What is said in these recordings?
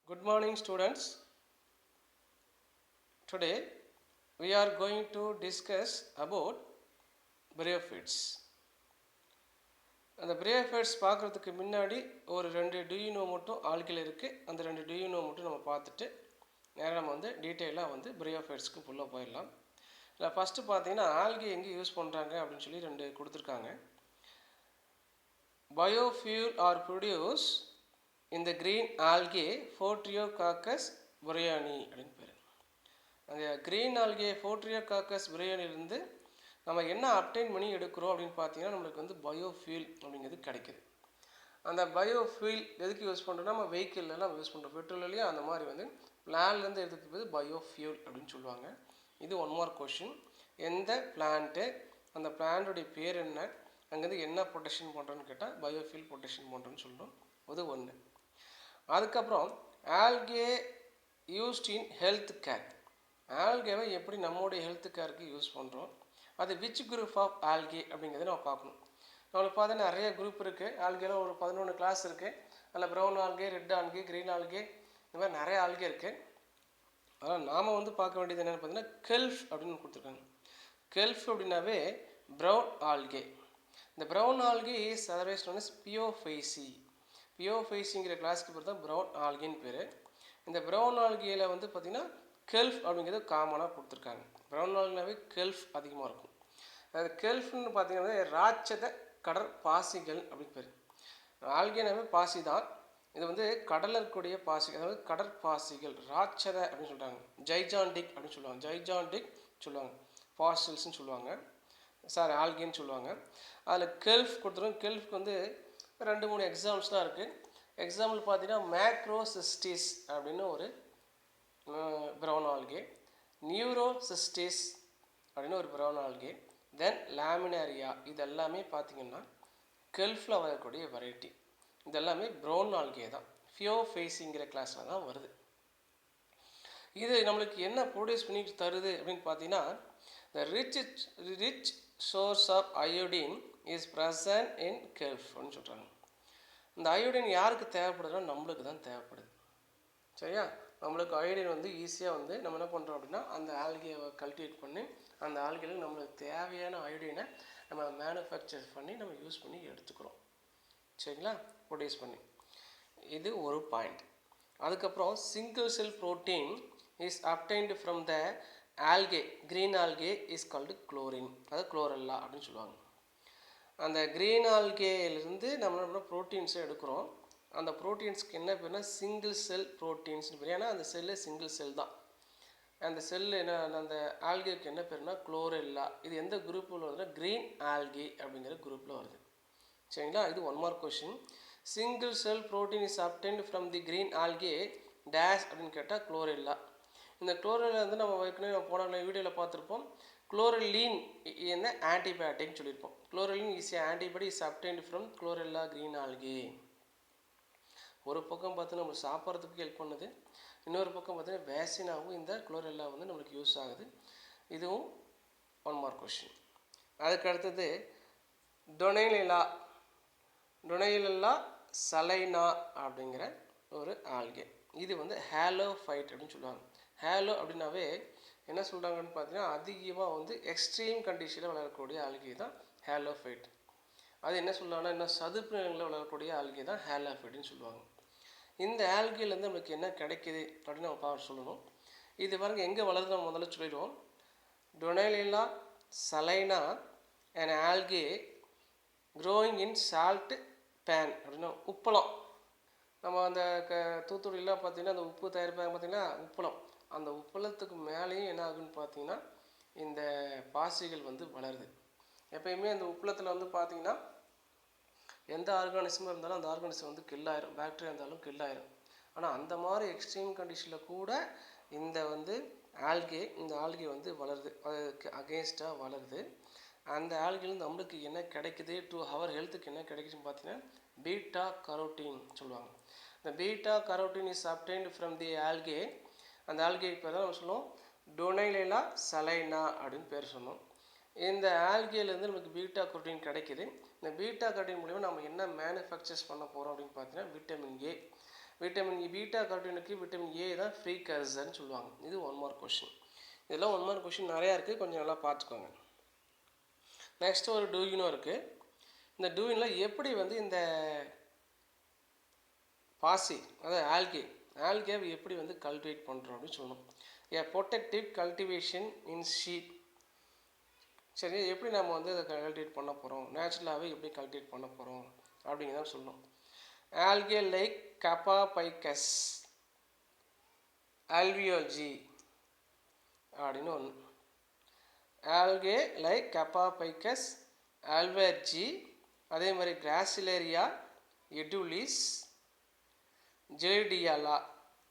Good morning, students. Today we are going to discuss about bryophytes. அந்த bryophytes பார்க்குறதுக்கு முன்னாடி ஒரு 2 do you know மட்டும் ஆல்கில் இருக்குது. அந்த 2 do you know மட்டும் நம்ம பார்த்துட்டு நேராக நம்ம வந்து டீட்டெயிலாக வந்து bryophytesக்கு ஃபுல்லாக போயிடலாம். இல்லை ஃபஸ்ட்டு பார்த்தீங்கன்னா ஆல்கி எங்கே யூஸ் பண்ணுறாங்க அப்படின்னு சொல்லி 2 கொடுத்துருக்காங்க. Biofuel are produced in the green algae Photriococcus buryani அப்படின்னு பேர். அந்த க்ரீன் ஆல்கே Photriococcus buryaniலிருந்து நம்ம என்ன அப்டைன் பண்ணி எடுக்கிறோம் அப்படின்னு பார்த்தீங்கன்னா நம்மளுக்கு வந்து பயோஃபியூல் அப்படிங்கிறது கிடைக்குது. அந்த பயோஃபியூல் எதுக்கு யூஸ் பண்ணுறோம்னா நம்ம வெஹிக்கிள்லாம் யூஸ் பண்ணுறோம், பெட்ரோல்லையே அந்த மாதிரி வந்து பிளான்லேருந்து எடுத்துக்கிறது பயோஃபியூல் அப்படின்னு சொல்லுவாங்க. இது ஒன் மார்க் கொஷின். எந்த பிளான்ட்டு, அந்த பிளான்ட்டுடைய பேர் என்ன, அங்கேருந்து என்ன ப்ரொடெக்ஷன் பண்ணுறோன்னு கேட்டால் பயோஃபியூல் ப்ரொடெக்ஷன் பண்ணுறோன்னு சொல்கிறோம். அது ஒன்று. அதுக்கப்புறம் algae used in health care. ஆல்கேவை எப்படி நம்மளுடைய ஹெல்த் கேருக்கு யூஸ் பண்ணுறோம், அது விச் குரூப் ஆஃப் ஆல்கே அப்படிங்கிறத நம்ம பார்க்கணும். நம்மளுக்கு பார்த்தா நிறைய குரூப் இருக்குது. ஆல்கேல ஒரு 11 கிளாஸ் இருக்குது. அதில் brown algae, red algae, green algae, இந்த மாதிரி நிறைய ஆல்கே இருக்குது. ஆனால் நாம் வந்து பார்க்க வேண்டியது என்னென்னு பார்த்தீங்கன்னா கெல்ஃப் அப்படின்னு கொடுத்துருக்காங்க. கெல்ஃப் அப்படின்னாவே ப்ரௌன் ஆல்கே. இந்த brown algae is otherwise known as phaeophyceae. பியோஃபைசிங்கிற கிளாஸ்க்கு பேர் தான் ப்ரௌன் ஆல்கின்னு பேர். இந்த ப்ரௌன் ஆல்கியில் வந்து பார்த்திங்கன்னா கெல்ஃப் அப்படிங்கிறது காமனாக கொடுத்துருக்காங்க. ப்ரௌன் ஆல்கினாவே கெல்ஃப் அதிகமாக இருக்கும். அது கெல்ஃப்னு பார்த்திங்கன்னா ராட்சத கடற்பாசிகள் அப்படின்னு பேர். ஆல்கினாவே பாசி தான். இது வந்து கடலில் இருக்கக்கூடிய பாசி, அதாவது கடற்பாசிகள், ராட்சத அப்படின்னு சொல்கிறாங்க. ஜைஜாண்டிக் அப்படின்னு சொல்லுவாங்க. ஜைஜாண்டிக் சொல்லுவாங்க, ஃபாசில்ஸ்ன்னு சொல்லுவாங்க, சாரி ஆல்கின்னு சொல்லுவாங்க. அதில் கெல்ஃப் கொடுத்துருவோம். கெல்ஃப்க்கு வந்து 2-3 எக்ஸாம்பிள்ஸ்லாம் இருக்குது. எக்ஸாம்பிள் பார்த்தீங்கன்னா மேக்ரோசிஸ்டிஸ் அப்படின்னு ஒரு ப்ரௌன் ஆல்கே, நியூரோசிஸ்டிஸ் அப்படின்னு ஒரு ப்ரௌன் ஆல்கே, தென் லேமினாரியா. இது எல்லாமே பார்த்திங்கன்னா கெல்ஃபில் வரக்கூடிய வெரைட்டி. இதெல்லாமே ப்ரௌன் ஆல்கே தான். பியோஃபைசிங்கிற கிளாஸில் தான் வருது. இது நம்மளுக்கு என்ன ப்ரொடியூஸ் பண்ணிட்டு தருது அப்படின்னு பார்த்தீங்கன்னா the rich source of iodine is present in kelp அப்படின்னு சொல்கிறாங்க. இந்த அயோடின் யாருக்கு தேவைப்படுதுன்னா நம்மளுக்கு தான் தேவைப்படுது. சரியா? நம்மளுக்கு அயோடின் வந்து ஈஸியாக வந்து நம்ம என்ன பண்ணுறோம் அப்படின்னா அந்த ஆல்கேவை கல்டிவேட் பண்ணி அந்த ஆல்கேல நம்மளுக்கு தேவையான அயோடினை நம்ம மேனுஃபேக்சர் பண்ணி நம்ம யூஸ் பண்ணி எடுத்துக்கிறோம். சரிங்களா? ப்ரொடியூஸ் பண்ணி. இது ஒரு பாயிண்ட். அதுக்கப்புறம் single cell protein is obtained from the algae, green algae is called chlorine, அது குளோரெல்லா அப்படின்னு சொல்லுவாங்க. அந்த க்ரீன் ஆல்கேலேருந்து நம்ம ப்ரோட்டீன்ஸை எடுக்கிறோம். அந்த ப்ரோட்டீன்ஸ்க்கு என்ன பேர்னா சிங்கிள் செல் ப்ரோட்டீன்ஸ்னு பேர். ஏன்னா அந்த செல்லு சிங்கிள் செல் தான். அந்த செல்லு என்ன, அந்த ஆல்கேக்கு என்ன பேர்னா குளோரெல்லா. இது எந்த குரூப்பில் வருதுன்னா க்ரீன் ஆல்கே அப்படிங்கிற குரூப்பில் வருது. சரிங்களா? இது one mark question. Single cell protein is obtained from the green algae dash அப்படின்னு கேட்டால் குளோரெல்லா. இந்த குளோரெல்லா வந்து நம்ம ஏற்கனவே போன வீடியோவில் பார்த்துருப்போம். குளோரெல்லின் என்ன ஆன்டிபயோட்டிக்னு சொல்லியிருப்போம். Chlorellin is a antibody is obtained from chlorella green algae. ஒரு பக்கம் பார்த்து நம்ம சாப்பிட்றதுக்கு ஹெல்ப் பண்ணுது, இன்னொரு பக்கம் பார்த்தீங்கன்னா வேக்சினாகவும் இந்த குளோரெல்லா வந்து நம்மளுக்கு யூஸ் ஆகுது. இதுவும் ஒன் மார்க் கொஷின். அதுக்கு அடுத்தது டொனைலெல்லா, டொனைலெல்லா சலைனா அப்படிங்கிற ஒரு ஆல்கே. இது வந்து ஹேலோஃபைட் அப்படின்னு சொல்லுவாங்க. ஹேலோ அப்படின்னாவே என்ன சொல்கிறாங்கன்னு பார்த்தீங்கன்னா அதிகமாக வந்து எக்ஸ்ட்ரீம் கண்டிஷனில் வளரக்கூடிய ஆல்கே தான் ஹேலோஃபைட். அது என்ன சொல்லலாம்னா இன்னும் சதுப்பு நிலங்களில் வளரக்கூடிய ஆல்கே தான் ஹேலோஃபைட்னு சொல்லுவாங்க. இந்த ஆல்கேலேருந்து நம்மளுக்கு என்ன கிடைக்கிது அப்படின்னு நம்ம சொல்லணும். இது பாருங்க எங்கே வளருது நம்ம முதல்ல சொல்லிடுவோம். Dunaliella salina and algae growing in salt pan அப்படின்னா உப்பளம். நம்ம அந்த தூத்துக்குடியெலாம் பார்த்திங்கன்னா அந்த உப்பு தயாரிப்பாங்க பார்த்திங்கன்னா உப்பளம். அந்த உப்பளத்துக்கு மேலேயும் என்ன ஆகுன்னு பார்த்தீங்கன்னா இந்த பாசிகள் வந்து வளருது. எப்பயுமே அந்த உப்பளத்தில் வந்து பார்த்திங்கன்னா எந்த ஆர்கானிசமாக இருந்தாலும் அந்த ஆர்கானிசம் வந்து கில் ஆயிரும், பாக்டீரியா இருந்தாலும் கில் ஆயிரும். ஆனால் அந்த மாதிரி எக்ஸ்ட்ரீம் கண்டிஷனில் கூட இந்த வந்து ஆல்கே, இந்த ஆல்கே வந்து வளருது, அதுக்கு அகெயின்ஸ்டாக வளருது. அந்த ஆல்கேலேருந்து நம்மளுக்கு என்ன கிடைக்குது, டு அவர் ஹெல்த்துக்கு என்ன கிடைக்குதுன்னு பார்த்தீங்கன்னா பீட்டா கரோட்டின் சொல்லுவாங்க. இந்த beta carotene is obtained from the algae. அந்த ஆல்கே இப்போ தான் நம்ம சொன்னோம் டொனைலெல்லா சலைனா அப்படின்னு பேர் சொன்னோம். இந்த ஆல்கேலேருந்து நமக்கு பீட்டா கரோட்டின் கிடைக்கிது. இந்த பீட்டா கரோட்டின் மூலிமா நம்ம என்ன மேனுஃபேக்சர்ஸ் பண்ண போகிறோம் அப்படின்னு பார்த்தீங்கன்னா விட்டமின் ஏ. விட்டமின் பீட்டா கரோட்டினுக்கு விட்டமின் ஏ தான் ப்ரீகர்சர்னு சொல்லுவாங்க. இது ஒன் மார்க் கொஷின். இதெல்லாம் ஒன் மார்க் கொஷின் நிறையா இருக்குது, கொஞ்சம் நல்லா பார்த்துக்கோங்க. நெக்ஸ்ட் ஒரு டூயினும் இருக்குது. இந்த டூயினில் எப்படி வந்து இந்த பாசி அதாவது ஆல்கேவை எப்படி வந்து கல்டிவேட் பண்ணுறோம் அப்படின்னு சொல்லணும். ஏ ப்ரொடெக்டிவ் கல்டிவேஷன் இன் ஷீட். சரி, எப்படி நம்ம வந்து அதை கல்டிவேட் பண்ண போகிறோம், நேச்சுரலாகவே எப்படி கல்டிவேட் பண்ண போகிறோம் அப்படிங்கிறத சொல்லணும். ஆல்கே லைக் கப்பாபைக்கஸ் அல்வியோஜி அப்படின்னு ஒன்று. ஆல்கே லைக் கப்பாபைக்கஸ் அல்வர்ஜி, அதே மாதிரி கிராசிலேரியா எடுலிஸ், ஜெலிடியல்லா.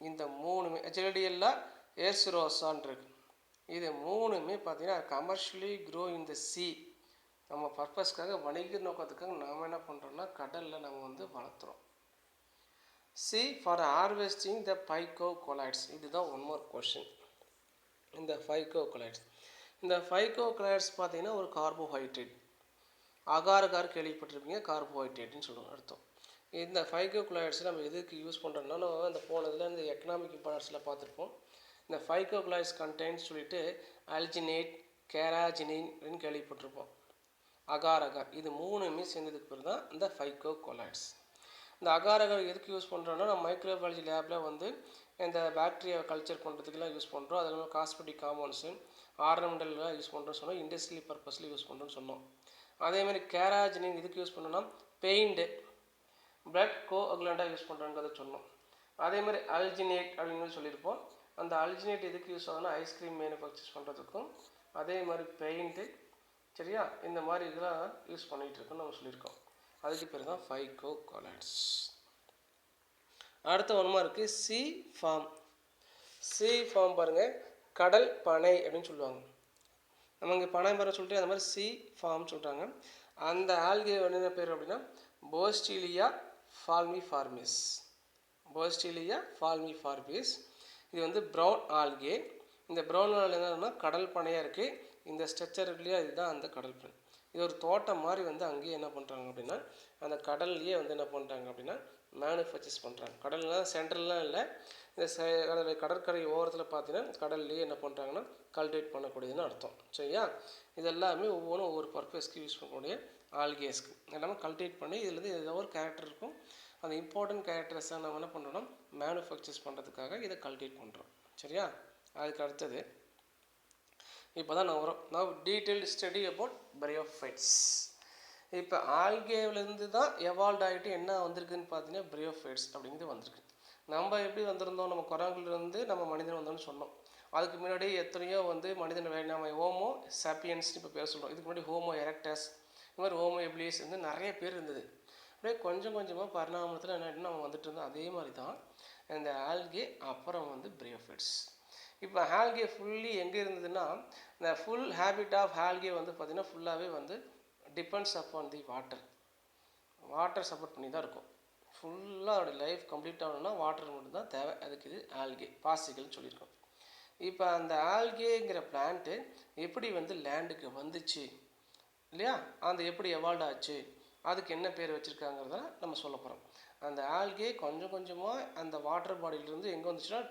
இந்த மூணுமே ஜெலிடியல்லா ஏர்சுரோசான் இருக்கு. இது மூணுமே பார்த்தீங்கன்னா கமர்ஷியலி க்ரோ இன் த சீ. நம்ம பர்பஸ்க்காக வணிக நோக்கத்துக்காக நாம் என்ன பண்ணுறோம்னா கடலில் நம்ம வந்து வளர்த்துறோம். சி ஃபார் ஹார்வெஸ்டிங் த பைக்கோகொலைட்ஸ். இதுதான் ஒன் மோர் கொஷின். இந்த பைக்கோகொலைட்ஸ், இந்த பைக்கோகொலைட்ஸ் பார்த்தீங்கன்னா ஒரு கார்போஹைட்ரேட். அகார் கேள்விப்பட்டிருப்பீங்க, கார்போஹைட்ரேட்னு சொல்லுவோம் அர்த்தம். இந்த பைக்கோகொலைட்ஸ் நம்ம எதுக்கு யூஸ் பண்ணுறோம்னா, நம்ம அந்த போனதில் இந்த எக்கனாமிக் இம்பார்ட்டன்ஸில் பார்த்துருப்போம். இந்த பைக்கோகொலைட்ஸ் கண்டெய்ன்ஸ் சொல்லிட்டு அல்ஜினேட், கேராஜினின் அப்படின்னு கேள்விப்பட்டிருப்போம். அகார் இது மூணுமே சேர்ந்ததுக்கு பேர் தான் இந்த பைக்கோகொலைட்ஸ். இந்த அகார் எதுக்கு யூஸ் பண்ணுறோன்னா, நம்ம மைக்ரோபயாலஜி லேபில் வந்து இந்த பாக்டீரியா கல்ச்சர் பண்ணுறதுக்கெல்லாம் யூஸ் பண்ணுறோம். அது இல்லாமல் காஸ்மெட்டிக் காம்பவுண்ட்ஸு, ஆர்னமெண்டல்லாம் யூஸ் பண்ணுறோன்னு சொன்னோம், இண்டஸ்ட்ரியல் பர்பஸில் யூஸ் பண்ணுறோன்னு சொன்னோம். அதேமாதிரி கேராஜினின் இதுக்கு யூஸ் பண்ணோன்னா பெயிண்ட்டு, பிளட் கோஅகுலண்டாக யூஸ் பண்ணுறோங்கிறத சொன்னோம். அதேமாதிரி அல்ஜினேட் அப்படின்னு சொல்லியிருப்போம். அந்த அல்ஜினேட் எதுக்கு யூஸ் ஆகுதுன்னா ஐஸ்கிரீம் மேனுஃபேக்சர் பண்ணுறதுக்கும், அதே மாதிரி பெயிண்ட்டு, சரியா, இந்த மாதிரி இதெல்லாம் யூஸ் பண்ணிகிட்டு இருக்கோம்னு நம்ம சொல்லியிருக்கோம். அதுக்கு பேர் தான் பைக்கோகொலைட்ஸ். அடுத்த ஒன்றுமா இருக்குது சி ஃபார்ம். சி ஃபார்ம் பாருங்கள், கடல் பனை அப்படின்னு சொல்லுவாங்க. நம்ம இங்கே பனை மரம் சொல்லிட்டு அந்த மாதிரி சி ஃபார்ம் சொல்கிறாங்க. அந்த ஆல்கே என்ன பேர் அப்படின்னா போஸ்டீலியா ஃபால்மிஃபார்மிஸ். போஸ்டீலியா ஃபால்மிஃபார்மிஸ். இது வந்து ப்ரௌன் ஆல்கே. இந்த ப்ரௌன் ஆல்கே என்னன்னா கடல் பனையாக இருக்குது. இந்த ஸ்ட்ரக்சர் இல்லையா, இதுதான் அந்த கடல் பனை. இது ஒரு தோட்டம் மாதிரி வந்து அங்கேயே என்ன பண்ணுறாங்க அப்படின்னா அந்த கடல்லையே வந்து என்ன பண்ணுறாங்க அப்படின்னா மேனுஃபேக்சர்ஸ் பண்ணுறாங்க. கடல்லாம் சென்ட்ரல்லாம் இல்லை, இந்த கடற்கரை ஓரத்தில் பார்த்தீங்கன்னா கடல்லையே என்ன பண்ணுறாங்கன்னா கல்டிவேட் பண்ணக்கூடியதுன்னு அர்த்தம். சரியா, இது எல்லாமே ஒவ்வொன்றும் ஒவ்வொரு பர்பஸ்க்கு யூஸ் பண்ணக்கூடிய ஆல்கேஸ்க்கு எல்லாமே கல்டிவேட் பண்ணி இதுலேருந்து ஏதோ ஒரு கேரக்டர் இருக்கும். அந்த இம்பார்ட்டன்ட் கேரக்டர்ஸை நம்ம என்ன பண்ணுறோம்னா மேனுஃபேக்சர்ஸ் பண்ணுறதுக்காக இதை கல்டிவேட் பண்ணுறோம். சரியா, அதுக்கு அடுத்தது இப்போ தான் நான் வரோம். நான் டீட்டெயில்டு ஸ்டடி அபவுட் பிரையோஃபைட்ஸ். இப்போ ஆல்கேவிலேருந்து தான் எவால்வ் ஆகிட்டு என்ன வந்திருக்குன்னு பார்த்தீங்கன்னா பிரையோஃபைட்ஸ் அப்படிங்கிறது வந்திருக்கு. நம்ம எப்படி வந்திருந்தோம், நம்ம குரங்குலேருந்து நம்ம மனிதன் வந்தோம்னு சொன்னோம். அதுக்கு முன்னாடி எத்தனையோ வந்து மனிதன் நம்ம ஹோமோ சாப்பியன்ஸ்னு இப்போ பேர் சொல்கிறோம். இதுக்கு முன்னாடி ஹோமோ எரெக்டஸ், இந்த மாதிரி ஹோமோ எபிலிஸ் வந்து நிறைய பேர் இருந்தது. அப்படியே கொஞ்சம் கொஞ்சமாக பரிணாமத்தில் என்ன நம்ம வந்துட்டு இருந்தோம். அதே மாதிரி தான் இந்த ஆல்கே, அப்புறம் வந்து பிரையோஃபைட்ஸ். இப்போ ஆல்கே ஃபுல்லி எங்கே இருந்ததுன்னா, இந்த ஃபுல் ஹேபிட் ஆஃப் ஆல்கே வந்து பார்த்திங்கன்னா ஃபுல்லாகவே வந்து depends upon the water support பண்ணி தான் இருக்கும். ஃபுல்லாக அவருடைய லைஃப் கம்ப்ளீட் ஆகணும்னா வாட்டர் மட்டும் தான் தேவை. அதுக்கு இது ஆல்கே பாசிகள்னு சொல்லியிருக்கோம். இப்போ அந்த ஆல்கேங்கிற பிளான்ட்டு எப்படி வந்து லேண்டுக்கு வந்துச்சு இல்லையா, அந்த எப்படி எவால்வ் ஆச்சு, அதுக்கு என்ன பேர் வச்சுருக்காங்கிறத நம்ம சொல்ல போகிறோம். அந்த ஆல்கே கொஞ்சம் கொஞ்சமாக அந்த வாட்டர் பாடியிலிருந்து எங்கே வந்துச்சுன்னா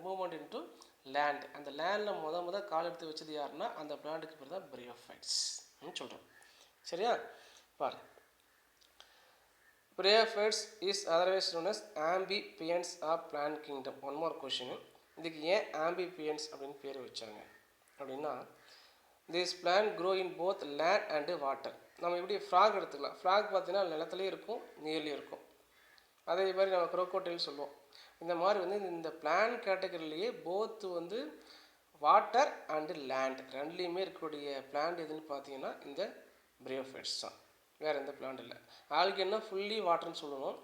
மூவ்மெண்ட் இன்டு லேண்ட். அந்த லேண்டில் முத கால் எடுத்து வச்சது யாருன்னா அந்த பிளான்ட்டுக்கு பேர் தான் பிரையோஃபைட்ஸ்ன்னு சொல்கிறோம். சரியா, பாரு, bryophytes is otherwise known as amphibians of plant kingdom. One more question. இதுக்கு ஏன் ஆம்பிபியன்ஸ் அப்படின்னு பேர் வச்சாங்க அப்படின்னா, this plant grow in both land and water. நம்ம இப்படி ஃப்ராக் எடுத்துக்கலாம். ஃப்ராக் பார்த்தீங்கன்னா நிலத்துலேயும் இருக்கும், நீர்லேயும் இருக்கும். அதே மாதிரி நம்ம க்ரோக்கோடைல் சொல்லுவோம். இந்த மாதிரி வந்து இந்த பிளான்ட் கேட்டகரியிலேயே போத் வந்து வாட்டர் அண்டு லேண்ட் ரெண்டுலேயுமே இருக்கக்கூடிய பிளான்ட் எதுன்னு பார்த்தீங்கன்னா இந்த பிரையோஃபைட்ஸ் தான், வேறு எந்த பிளான்ட் இல்லை. ஆல்கேன்னா ஃபுல்லி வாட்டர்னு சொல்லுவோம்,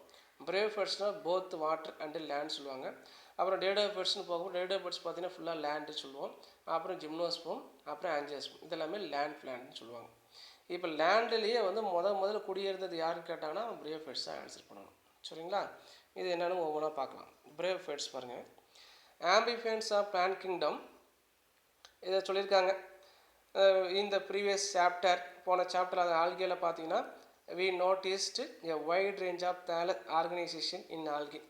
பிரையோஃபைட்ஸ்னால் போத் வாட்டர் அண்டு லேண்ட் சொல்லுவாங்க. அப்புறம் டேடோஃபைட்ஸ்னு போகும்போது டேடோஃபைட்ஸ் பார்த்தீங்கன்னா ஃபுல்லாக லேண்டு சொல்லுவோம். அப்புறம் ஜிம்னோஸ்போம், அப்புறம் ஆஞ்சியோஸ்போம், இதெல்லாமே லேண்ட் பிளான்ட்னு சொல்லுவாங்க. இப்போ லேண்ட்லேயே வந்து முதல்ல குடியேறது யாருன்னு கேட்டாங்கன்னா பிரையோஃபைட்ஸ் தான் ஆன்சர் பண்ணணும். சரிங்களா, இது என்னென்னு ஒவ்வொன்றா பார்க்கலாம். பிரையோஃபைட்ஸ் பாருங்கள், ஆம்பிபியன்ஸ் ஆஃப் பிளான்ட் கிங்டம் இதை சொல்லியிருக்காங்க இந்த ப்ரீவியஸ் சாப்டர். போன சாப்டர் அது ஆல்கேல பார்த்தீங்கன்னா we noticed a wide range of thallus organization in algae.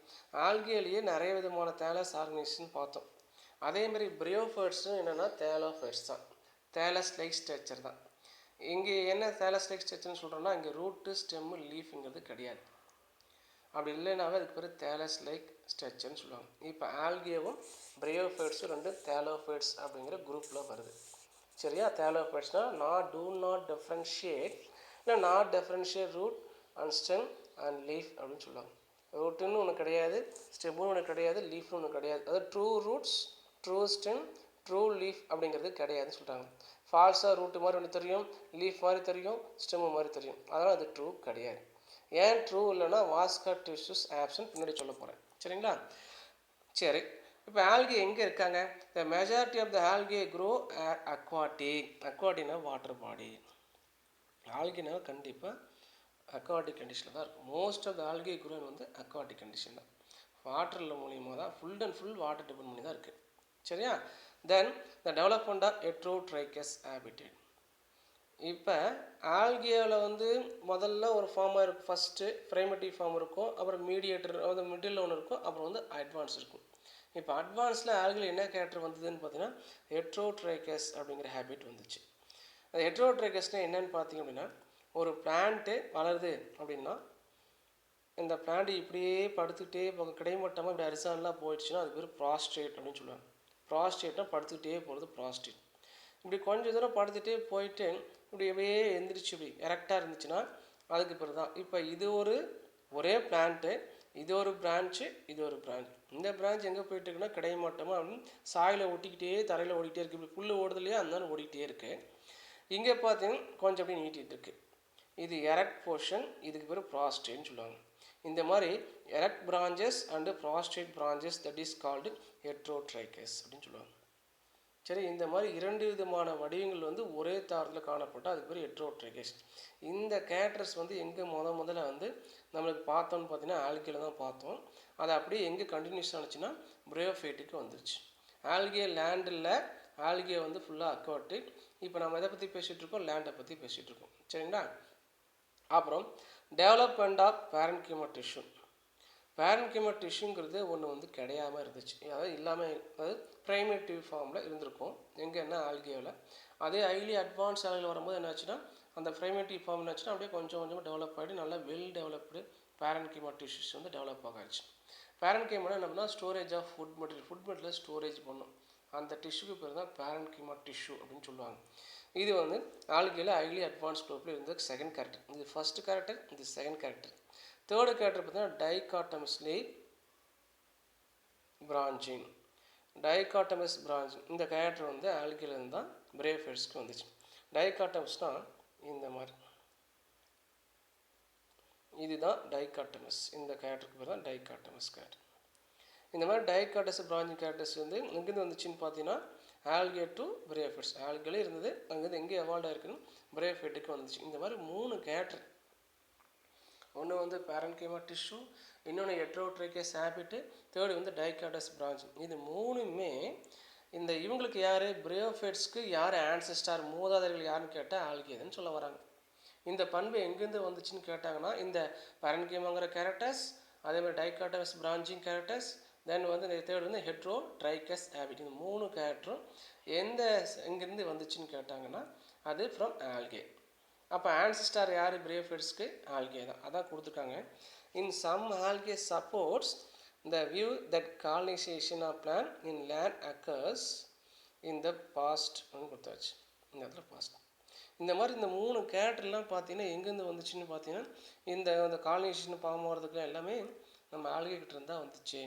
ஆல்கேலேயே நிறைய விதமான thallus ஆர்கனைசேஷன் பார்த்தோம். அதே மாதிரி பிரியோஃபைட்ஸும் என்னென்னா தேலோஃபைட்ஸ் தான், தேலஸ் லைக் ஸ்ட்ரக்சர் தான். இங்கே என்ன தேலஸ் லைக் ஸ்ட்ரக்சர்னு சொல்கிறோன்னா இங்கே ரூட்டு ஸ்டெம்மு லீஃபுங்கிறது கிடையாது. அப்படி இல்லைனாவே அதுக்கு பேர் தேலஸ் லைக் ஸ்ட்ரக்சர்னு சொல்லுவாங்க. இப்போ ஆல்கேவும் பிரியோஃபைட்ஸும் ரெண்டு தேலோஃபைட்ஸ் அப்படிங்கிற குரூப்பில் வருது. சரியா? தேலோஃபைட்ஸ்னால் do not differentiate இல்லை not differentiate root and stem and leaf அப்படின்னு சொல்லுவாங்க. ரூட்டுன்னு ஒன்று கிடையாது, ஸ்டெம்முன்னு ஒன்று கிடையாது, லீஃப்னு ஒன்று கிடையாது. அதாவது true roots, true stem, true leaf அப்படிங்கிறது கிடையாதுன்னு சொல்கிறாங்க. ஃபால்ஸாக ரூட்டு மாதிரி ஒன்று தெரியும், லீஃப் மாதிரி தெரியும், ஸ்டெம்மு மாதிரி தெரியும். அதனால் அது ட்ரூ கிடையாது. ஏன் ட்ரூ இல்லைன்னா வாஸ்கர் டிஷ்யூஸ் ஆப்ஷன் பின்னாடி சொல்ல போகிறேன். சரிங்களா? சரி, இப்போ ஆல்கே எங்கே இருக்காங்க? The majority of the algae grow aquatic. அக்வாட்டிக்னா வாட்டர் பாடி. ஆல்கினா கண்டிப்பாக அக்வாட்டிக் கண்டிஷனில் தான் இருக்கும். Most of the algae grown வந்து அக்வாட்டிக் கண்டிஷன் தான், வாட்டரில் மூலியமாக தான், full and full water depend பண்ணி தான் இருக்குது. சரியா? Then the development of heterotrichous habitat. இப்போ ஆல்கேவில் வந்து முதல்ல ஒரு ஃபார்மாக இருக்கும். ஃபஸ்ட்டு ப்ரைமேட்டிவ் ஃபார்ம் இருக்கும், அப்புறம் மீடியேட்டர் வந்து மிடில் ஒன்று இருக்கும், அப்புறம் வந்து அட்வான்ஸ் இருக்கும். இப்போ அட்வான்ஸில் ஆல்கில் என்ன கேரக்டர் வந்ததுன்னு பார்த்தீங்கன்னா ஹெட்ரோட்ரைக்கஸ் அப்படிங்கிற ஹேபிட் வந்துச்சு. அது ஹெட்ரோட்ரைக்கஸ்னால் என்னென்னு பார்த்தீங்க அப்படின்னா, ஒரு பிளான்ட்டு வளருது அப்படின்னா இந்த பிளான்ட் இப்படியே படுத்துக்கிட்டே கிடைமட்டமாக இப்படி அரிசானெலாம் போயிடுச்சுன்னா அது பேர் ப்ராஸ்ட்ரேட் அப்படின்னு சொல்லுவாங்க. ப்ராஸ்ட்ரேட்னால் படுத்துக்கிட்டே போகிறது ப்ராஸ்ட்ரேட். இப்படி கொஞ்சம் தூரம் படுத்துகிட்டே போயிட்டு இப்படி அப்படியே எந்திரிச்சு இப்படி எரெக்டாக இருந்துச்சுன்னா அதுக்கு பேர் தான். இப்போ இது ஒரே பிளான்ட்டு, இது ஒரு பிரான்ச்சு, இது ஒரு பிரான்ச். இந்த பிரான்ச் எங்கே போயிட்டு இருக்குன்னா கிடைமட்டமாக அப்படின்னு சாயில் ஒட்டிக்கிட்டே தரையில் ஓடிக்கிட்டே இருக்குது. இப்படி புல் ஓடுது இல்லையா, அதனால ஓடிக்கிட்டே இருக்குது. இங்கே பார்த்தீங்கன்னா கொஞ்சம் அப்படி நீட்டிகிட்டு இருக்குது. இது எரெக்ட் போர்ஷன், இதுக்கு பேர் ப்ராஸ்ட்ரேட்னு சொல்லுவாங்க. இந்த மாதிரி erect branches and prostrate branches that is called heterotrichous அப்படின்னு சொல்லுவாங்க. சரி, இந்த மாதிரி இரண்டு விதமான வடிவங்கள் வந்து ஒரே தாரத்தில் காணப்பட்டால் அதுக்கு பேர் ஹெட்ரோட்ரைக்கஸ். இந்த கேரக்டர்ஸ் வந்து எங்கே முதல்ல வந்து நம்மளுக்கு பார்த்தோன்னு பார்த்தீங்கன்னா ஆல்கேல தான் பார்த்தோம். அது அப்படியே எங்கே கண்டினியூஸ் ஆனிச்சுன்னா பிரியோஃபைட்டுக்கு வந்துருச்சு. ஆல்கே லேண்டில், ஆல்கே வந்து ஃபுல்லாக அக்வாட்டிக். இப்போ நம்ம எதை பற்றி பேசிகிட்டு இருக்கோம்? லேண்டை பற்றி பேசிகிட்டு இருக்கோம். சரிங்களா? அப்புறம் டெவலப்மெண்ட் ஆஃப் பேரன்கியூமா டிஷ்யூ. பேரன்கியூமா டிஷ்யூங்கிறது ஒன்று வந்து கிடையாமல் இருந்துச்சு, அதாவது இல்லாமல், அதாவது ப்ரைமேட்டிவ் ஃபார்மில் இருந்திருக்கும். எங்கன்னா ஆல்கேவில். அதே ஹைலி அட்வான்ஸ் ஆலையில் வரும்போது என்னாச்சுன்னா அந்த ப்ரைமேட்டிவ் ஃபார்ம் என்னாச்சுன்னா அப்படியே கொஞ்சம் கொஞ்சமாக டெவலப் ஆகிட்டு நல்லா வெல் டெவலப்டு பேரன்கியூமா டிஷ்யூஸ் வந்து டெவலப் ஆகிடுச்சு. பேரன்கியூமா என்ன பண்ணால் storage of food material storage பண்ணும். அந்த டிஷ்யூக்கு பேர் தான் பேரன்கியூமா டிஷ்யூ அப்படின்னு சொல்லுவாங்க. இது வந்து ஆல்கேல ஹைலி அட்வான்ஸ் குரூப்பில் இருந்த செகண்ட் கேரக்டர். இது ஃபர்ஸ்ட் கேரக்டர், இது செகண்ட் கேரக்டர். தேர்டு கேரக்டர் பார்த்தீங்கன்னா டைகாட்டமஸ்லி பிரான்ச்சிங். டைகாட்டமஸ் பிரான்ச்சிங் இந்த கேரக்டர் வந்து ஆல்கேலேருந்து தான் பிரியோஃபைட்ஸ்க்கு வந்துச்சு. டைகாட்டமஸ்னால் இந்த மாதிரி, இதுதான் டைகாட்டமஸ். இந்த கேரக்டருக்கு பேர் தான் டைகாட்டமஸ் கேரக்டர். இந்த மாதிரி டைகாட்டஸ் பிரான்ச்சிங் கேரக்டர்ஸ் வந்து எங்கேருந்து வந்துச்சுன்னு பார்த்தீங்கன்னா ஆல்கே டு பிரியோஃபைட்ஸ். ஆல்கேலே இருந்தது, அங்கேருந்து எங்கே எவால்வ் ஆயிருக்குன்னு பிரியோஃபைட்டுக்கு வந்துச்சு. இந்த மாதிரி 3 கேரக்டர். ஒன்று வந்து பேரன்கியூமா டிஷ்யூ, இன்னொன்று ஹெட்ரோட்ரைக்கஸ் ஹேபிட்டு, தேர்டு வந்து டைகாட்டஸ் பிரான்ச்சிங். இது 3மே இந்த இவங்களுக்கு யார், பிரியோஃபைட்ஸ்க்கு யார் ஆன்செஸ்டார், மூதாதையர்கள் யாருன்னு கேட்டால் ஆல்கேன்னு சொல்ல வராங்க. இந்த பண்பு எங்கேருந்து வந்துச்சுன்னு கேட்டாங்கன்னா இந்த பேரன்கியூமாங்கிற கேரக்டர்ஸ், அதே மாதிரி டைகாட்டஸ் பிரான்ச்சிங் கேரக்டர்ஸ், தென் வந்து தேர்ட் வந்து ஹெட்ரோட்ரைக்கஸ் ஹேபிட். இந்த 3 கேரக்டரும் எங்கேருந்து வந்துச்சுன்னு கேட்டாங்கன்னா அது ஃப்ரம் ஆல்கே. அப்போ ஆன்செஸ்டார் யார் பிரியோஃபைட்ஸ்க்கு? ஆல்கே தான். அதான் கொடுத்துருக்காங்க. In some algae supports the view that colonisation of plant in land occurs in the past கொடுத்தாச்சு. இந்த இடத்துல பாஸ்ட். இந்த மாதிரி இந்த 3 கேரக்டர்லாம் பார்த்தீங்கன்னா எங்கேருந்து வந்துச்சுன்னு பார்த்தீங்கன்னா இந்த காலனைசேஷன் ஃபார்ம் ஆகிறதுக்குலாம் எல்லாமே நம்ம ஆல்கே கிட்ட இருந்தால் வந்துச்சு.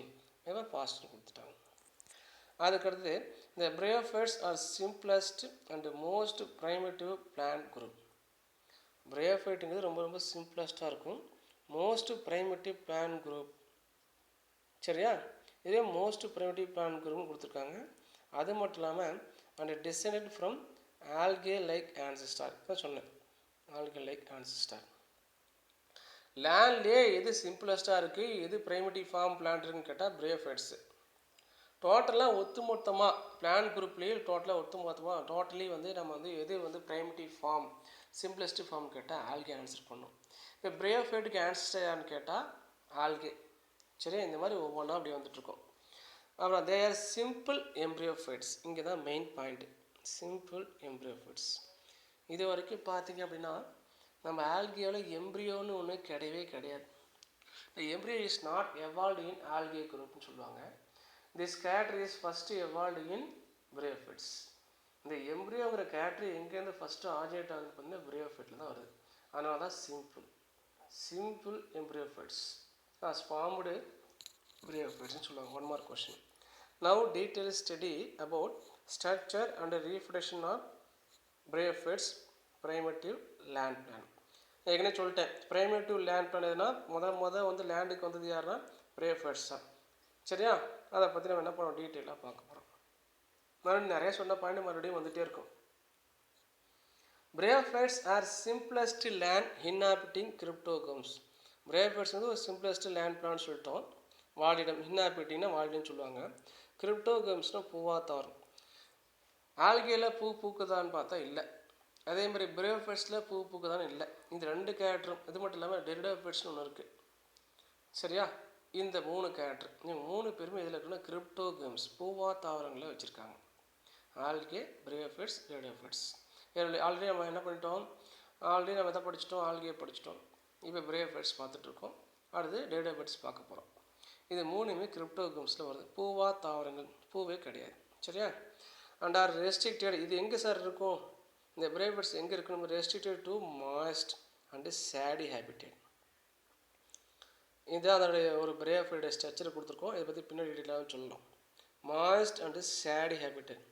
இவன் பாஸ்ட்னு கொடுத்துட்டாங்க. அதுக்கடுத்து இந்த bryophytes are simplest and most primitive plant group. பிரியோஃபைட்டுங்கிறது ரொம்ப ரொம்ப சிம்பிளஸ்ட்டாக இருக்கும், மோஸ்ட் ப்ரைமேட்டிவ் பிளான்ட் குரூப். சரியா? இதே மோஸ்ட் ப்ரைமேட்டிவ் பிளான்ட் குரூப்னு கொடுத்துருக்காங்க. அது மட்டும் இல்லாமல் and decided from algae like ancestor தான் சொன்னேன். Algae like ஆன்செஸ்டார். லேண்ட்லேயே எது சிம்பிளஸ்ட்டாக இருக்குது, எது ப்ரைமேட்டிவ் ஃபார்ம் பிளான்ட் இருக்குன்னு கேட்டால் பிரியோஃபைட்ஸு. டோட்டலாக ஒத்துமொத்தமாக பிளான்ட் குரூப்லேயே டோட்டலி வந்து நம்ம வந்து எது வந்து ப்ரைமேட்டிவ் ஃபார்ம் சிம்பிளஸ்ட் ஃபார்ம் கேட்டால் ஆல்கே ஆன்சர் பண்ணும். இப்போ பிரயோஃபைட்டுக்கு ஆன்சர் யாருன்னு கேட்டால் ஆல்கே. சரி, இந்த மாதிரி ஒவ்வொன்றா அப்படி வந்துட்டுருக்கோம். அப்புறம் தே ஆர் சிம்பிள் எம்ப்ரியோஃபைட்ஸ். இங்கே தான் மெயின் பாயிண்ட்டு, சிம்பிள் எம்ப்ரியோஃபைட்ஸ். இது வரைக்கும் பார்த்தீங்க அப்படின்னா நம்ம ஆல்கேவில் எம்ப்ரியோன்னு ஒன்று கிடையவே கிடையாது. The embryo is not evolved in algae group னு சொல்லுவாங்க. This category is first evolved in bryophytes. இந்த எம்ப்ரியோங்கிற கேட்டரி எங்கேருந்து ஃபஸ்ட்டு ஆரிஜினேட் ஆகுதுன்னு பார்த்தீங்கன்னா bryophyteல தான் வருது. அதனால தான் சிம்பிள் எம்ப்ரியோஃபைட்ஸ் ஃபார்ம்டு bryophytes சொல்லுவாங்க. One mark question. Now detail study about structure and reproduction of bryophytes primitive land plan. ஏற்கனவே சொல்லிட்டேன், ப்ரைமேட்டிவ் லேண்ட் பிளான் எதுனா முதல் வந்து லேண்டுக்கு வந்தது யாருன்னா பிரயோஃபைட்ஸ் தான். சரியா, அதை பற்றி நம்ம என்ன பண்ணுறோம், டீட்டெயிலாக பார்க்க போகிறோம். மறுபடியும் நிறைய சொன்ன பாயிண்ட் மறுபடியும் வந்துகிட்டே இருக்கும். Bryophytes are simplest land inhabiting cryptogams. Bryophytes வந்து ஒரு சிம்பிளஸ்ட் லேண்ட் பிளான் சொல்லிட்டோம். வாலிடம், இன்ஹாபிட்டிங்னா வாலிடம்னு சொல்லுவாங்க. கிரிப்டோகம்ஸ்னால் பூவாத்தாரம். ஆல்கேல பூ பூக்குதான்னு பார்த்தா இல்லை. அதே மாதிரி பிரயோஃபைட்ஸில் பூ பூக்குதான்னு இல்லை. இந்த ரெண்டு கேரக்டரும், இது மட்டும் இல்லாமல் டெரிடோஃபைட்ஸ்னு ஒன்று இருக்குது. சரியா, இந்த 3 கேரக்டர், இந்த 3 பேருமே இதில் இருக்குன்னா கிரிப்டோகம்ஸ், பூவா தாவரங்களை வச்சுருக்காங்க. Algae, bryophytes, pteridophytes. ஆல்ரெடி நம்ம என்ன பண்ணிட்டோம், ஆல்ரெடி நம்ம எதை படிச்சிட்டோம், ஆல்கே படிச்சிட்டோம். இப்போ பிரயோஃபைட்ஸ் பார்த்துட்ருக்கோம். அடுத்து டெரிடோஃபைட்ஸ் பார்க்க போகிறோம். இது 3மே கிரிப்டோகம்ஸில் வருது. பூவா தாவரங்கள், பூவே கிடையாது. சரியா, அண்ட் ஆர் ரெஸ்ட்ரிக்டட். இது எங்கே சார் இருக்கும், இந்த பிரயோஃபைட்ஸ் எங்கே இருக்கணும், ரெஸ்ட்ரிக்டட் டு மாய்ஸ்ட் அண்டு சாடி ஹேபிட்டேட். இதுதான் அதோடைய ஒரு பிரயோஃபைட் ஸ்ட்ரக்சர் கொடுத்துருக்கோம். இதை பற்றி பின்னாடி டீட்டெயிலாக சொல்லலாம். மாய்ஸ்ட் அண்டு சாடி ஹேபிட்டேட்.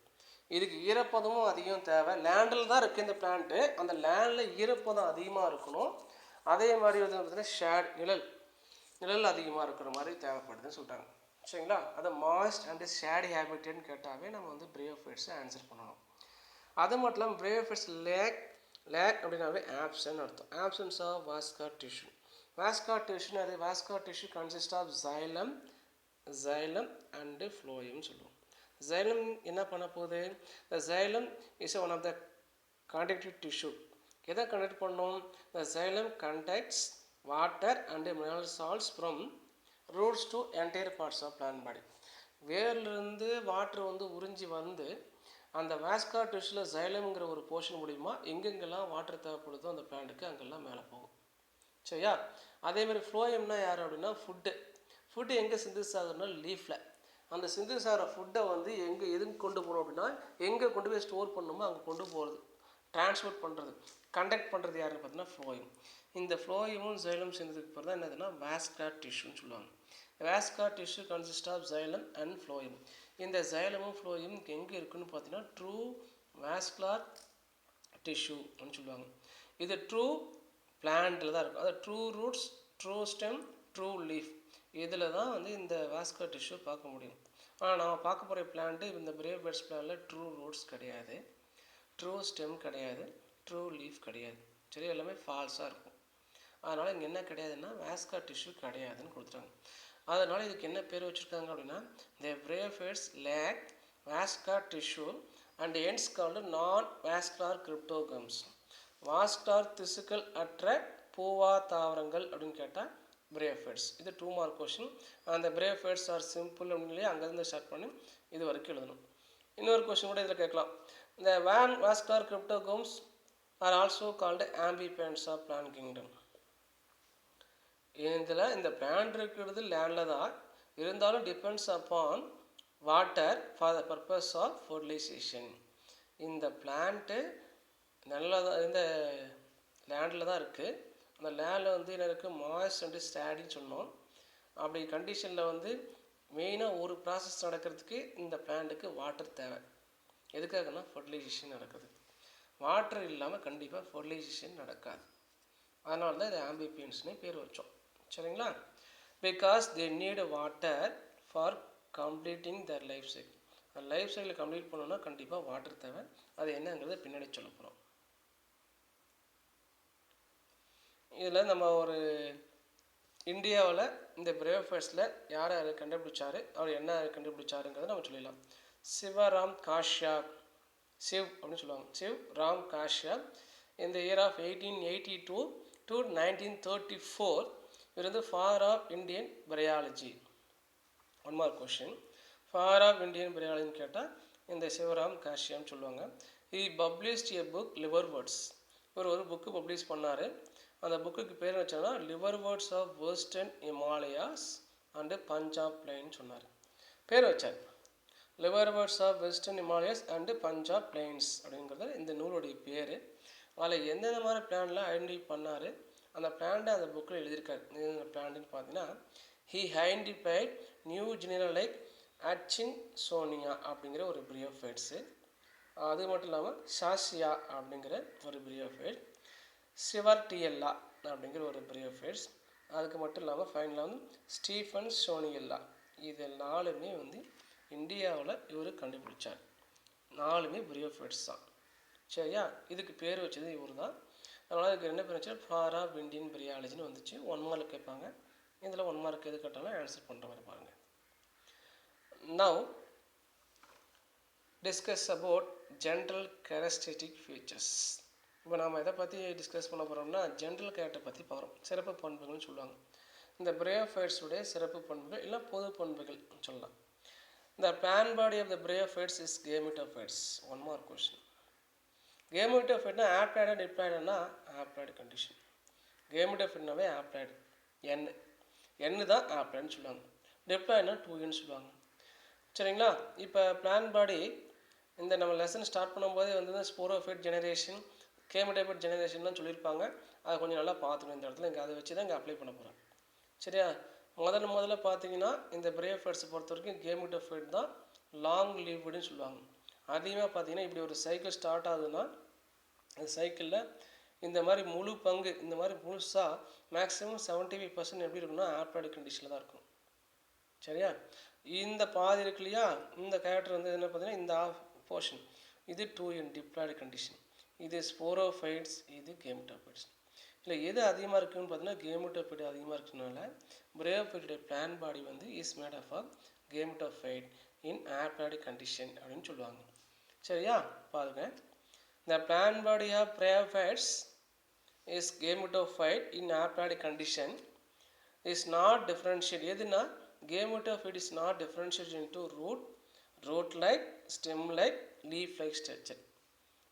இதுக்கு ஈரப்பதமும் அதிகம் தேவை. லேண்டில் தான் இருக்குது இந்த பிளான்ட்டு. அந்த லேண்டில் ஈரப்பதம் அதிகமாக இருக்கணும். அதே மாதிரி வந்து பார்த்தீங்கன்னா ஷேட், நிழல் அதிகமாக இருக்கிற மாதிரி தேவைப்படுதுன்னு சொல்லிட்டாங்க. சரிங்களா, அதை மாய்ஸ்ட் அண்டு சாடி ஹேபிட்டேட்னு கேட்டாவே நம்ம வந்து பிரயோஃபைட்ஸை ஆன்சர் பண்ணணும். அது மட்டும் இல்லாமல் பிரயோஃபைட்ஸ் லேக் அப்படின்னாவே ஆப்சன் அர்த்தம். Absence of vascular tissue. Vascular tissue, அது vascular tissue consist of xylem and ஃப்ளோயம்னு சொல்லுவோம். ஜைலம் என்ன பண்ண போகுது, the xylem is one of the conductive tissue. எதை கண்டக்ட் பண்ணோம், the xylem conducts water and mineral salts from roots to entire parts of plant body. வேர்லேருந்து water வந்து உறிஞ்சி வந்து அந்த வாஸ்குலர் டிஷ்யூவில் ஜைலம்ங்கிற ஒரு போர்ஷன் மூலிமா எங்கெங்கெல்லாம் வாட்டர் தேவைப்படுதோ அந்த பிளான்ட்டுக்கு அங்கெல்லாம் மேலே போகும். சரியா, அதேமாதிரி ஃப்ளோயம்னா யார் அப்படின்னா ஃபுட்டு எங்கே சிந்தசிஸ் ஆகுதுன்னா லீஃபில். அந்த சிந்தசிஸ் ஆகிற ஃபுட்டை வந்து எதுக்கு கொண்டு போகணும் அப்படின்னா எங்கே கொண்டு போய் ஸ்டோர் பண்ணணுமோ அங்கே கொண்டு போகிறது, டிரான்ஸ்போர்ட் பண்ணுறது, கண்டக்ட் பண்ணுறது யாருன்னு பார்த்தீங்கன்னா ஃப்ளோயம். இந்த ஃப்ளோயமும் ஜைலம் சேர்ந்ததுக்கு பிறகு தான் என்னதுன்னா வாஸ்குலர் டிஷ்யூன்னு சொல்லுவாங்க. Vascular tissue consist of xylem and phloem. இந்த ஜைலமும் ஃப்ளோயும் எங்கே இருக்குன்னு பார்த்தீங்கன்னா ட்ரூ வாஸ்குலர் டிஷ்யூ அப்படின்னு சொல்லுவாங்க. இது ட்ரூ பிளான்ட்டில் தான் இருக்கும். அது true roots, true stem, true leaf, இதில் தான் வந்து இந்த வாஸ்குலர் டிஷ்யூ பார்க்க முடியும். ஆனால் நம்ம பார்க்க போகிற பிளான்ட்டு இந்த பிரயோஃபைட்ஸ் பிளானில் ட்ரூ ரூட்ஸ் கிடையாது, ட்ரூ ஸ்டெம் கிடையாது, ட்ரூ லீஃப் கிடையாது. சரி, எல்லாமே ஃபால்ஸாக இருக்கும். அதனால் இங்கே என்ன கிடையாதுன்னா வாஸ்குலர் டிஷ்யூ கிடையாதுன்னு கொடுத்துட்டாங்க. அதனால் இதுக்கு என்ன பேர் வச்சுருக்காங்க அப்படின்னா the bryophytes lack vascular tissue and hence called non-vascular cryptogams. Vascular திசுக்கள் அற்ற பூவா தாவரங்கள் அப்படின்னு கேட்டால் bryophytes. இது 2 மார்க் கொஸ்டின். அந்த bryophytes ஆர் சிம்பிள் அப்படின்னு அங்கேருந்து ஸ்டார்ட் பண்ணி இது வரைக்கும் எழுதணும். இன்னொரு கொஸ்டின் கூட இதில் கேட்கலாம். இந்த vascular cryptogams are also called amphibians of plant kingdom. இதில் இந்த பிளான்ட் இருக்கிறது லேண்டில் தான் இருந்தாலும் depends upon water for the purpose of fertilisation. இந்த பிளான்ட்டு நல்லதாக இந்த லேண்டில் தான் இருக்குது. அந்த லேண்டில் வந்து என்ன இருக்குது, மாய்ஸ்ட் அண்டு ஸ்டாடின்னு சொன்னோம். அப்படி கண்டிஷனில் வந்து மெயினாக ஒரு ப்ராசஸ் நடக்கிறதுக்கு இந்த பிளான்ட்டுக்கு வாட்டர் தேவை. எதுக்காகனா ஃபர்டிலைசேஷன் நடக்குது. வாட்டர் இல்லாமல் கண்டிப்பாக ஃபர்டிலைசேஷன் நடக்காது. அதனால தான் இது ஆம்பிபியன்ஸ்னே பேர் வச்சோம். சரிங்களா, because they need water for completing Dhar life cycle. அந்த லைஃப் சைக்கிளை கம்ப்ளீட் பண்ணணும்னா கண்டிப்பாக வாட்டர் தேவை. அது என்னங்கிறத பின்னாடி சொல்ல போகிறோம். இதில் நம்ம ஒரு இந்தியாவில் இந்த பிரயோஃபைட்ஸில் யார் யார் கண்டுபிடிச்சாரு, அவர் என்ன கண்டுபிடிச்சாருங்கிறத நம்ம சொல்லிடலாம். சிவராம் காஷ்யப், சிவ் அப்படின்னு சொல்லுவாங்க, சிவ் Ram Kashyap. in the year of 1882 to 1934 இவர் வந்து father of Indian bryology. One mark question. Father of Indian பிரையாலஜின்னு கேட்டால் இந்த சிவராம் காஷ்யம் சொல்லுவாங்க. he published a book liver words. இவர் ஒரு புக்கு பப்ளிஷ் பண்ணார். அந்த புக்குக்கு பேர் வச்சாங்கன்னா liverworts of western Himalayas and Punjab பிளைன்னு சொன்னார். பேர் வச்சார் liverworts of western Himalayas and Punjab plains அப்படிங்கிறது இந்த நூலுடைய பேர். அதில் எந்தெந்த மாதிரி பிளான்லாம் ஐடென்டிஃபை பண்ணார், அந்த பிளான்ட்டை அந்த புக்கில் எழுதியிருக்காரு. என்னென்ன பிளான்ட்டுன்னு பார்த்தீங்கன்னா he identified நியூ ஜெனிரல் லைக் அட்சின்சோனியா அப்படிங்கிற ஒரு பிரியோஃபைட்ஸு, அது மட்டும் இல்லாமல் சாசியா அப்படிங்கிற ஒரு பிரியோஃபைட், சிவர்டியல்லா அப்படிங்கிற ஒரு பிரியோஃபைட்ஸ், அதுக்கு மட்டும் இல்லாமல் ஃபைனலாக வந்து ஸ்டீஃபன் சோனியல்லா. இது 4மே வந்து இந்தியாவில் இவர் கண்டுபிடிச்சார். 4மே பிரியோஃபைட்ஸ் தான். சரியா? இதுக்கு பேர் வச்சது இவர் தான். அதனால் இதுக்கு என்ன பேர் வச்சா ஃபாதர் ஆஃப் இந்தியன் பிரையாலஜின்னு வந்துச்சு. 1 மார்க் கேட்பாங்க. இதில் 1 மார்க் எது கேட்டாலும் ஆன்சர் பண்ணுற மாதிரி பாருங்கள். Now discuss about general characteristic features. இப்போ நாம் எதை பற்றி டிஸ்கஸ் பண்ண போகிறோம்னா ஜென்ரல் கேரக்டர் பற்றி பார்க்குறோம். சிறப்பு பண்புகள்னு சொல்லுவாங்க. இந்த பிரையோஃபைட்ஸுடைய சிறப்பு பண்புகள் இல்லை பொது பண்புகள் சொல்லலாம். The plant body of the bryophytes is gametophytes. 1 more question. Gametophyte haploid and diploid na haploid condition. Gametophyte naவே haploid n தான் haploid னு சொல்லுவாங்க. diploid na 2n னு சொல்லுவாங்க. சரிங்களா? இப்போ plant body இந்த நம்ம லெசன் ஸ்டார்ட் பண்ணும்போதே வந்து ஸ்போரோஃபைட் ஜெனரேஷன் கேமெட்டோஃபைட் ஜெனரேஷன்லாம் சொல்லியிருப்பாங்க. அதை கொஞ்சம் நல்லா பார்த்துக்கணும். இந்த இடத்துல இங்கே அதை வச்சு தான் இங்கே அப்ளை பண்ண போகிறேன். சரியா? முதல்ல பார்த்தீங்கன்னா இந்த பிரையோஃபைட்ஸை பொறுத்த வரைக்கும் கேமெட்டோஃபைட் தான் லாங் லீவ்டுன்னு சொல்லுவாங்க. அதிகமாக பார்த்தீங்கன்னா இப்படி ஒரு சைக்கிள் ஸ்டார்ட் ஆகுதுன்னா அந்த சைக்கிளில் இந்த மாதிரி முழு பங்கு இந்த மாதிரி முழுசாக மேக்ஸிமம் 75% எப்படி இருக்குன்னா ஹாப்ளாய்டு கண்டிஷனில் தான் இருக்கும். சரியா? இந்த பாதி இருக்கு இல்லையா, இந்த கேரக்டர் வந்து என்ன பார்த்தீங்கன்னா இந்த ஆஃப் போர்ஷன் இது 2n டிப்ளாய்டு கண்டிஷன், இது ஸ்போரோஃபைட்ஸ், இது கேமெட்டோஃபைட்ஸ். இல்லை எது அதிகமாக இருக்குதுன்னு பார்த்தீங்கன்னா கேமெட்டோஃபைட் அதிகமாக இருக்கிறதுனால பிரையோஃபைட்டோட பிளான் பாடி வந்து is made of a gametophyte in haploid condition அப்படின்னு சொல்லுவாங்க. சரியா? பாருங்க, the plant body of bryophytes is gametophyte in haploid condition is not differentiated. எதுனா gametophyte is not differentiated into root like, stem like, leaf like structure.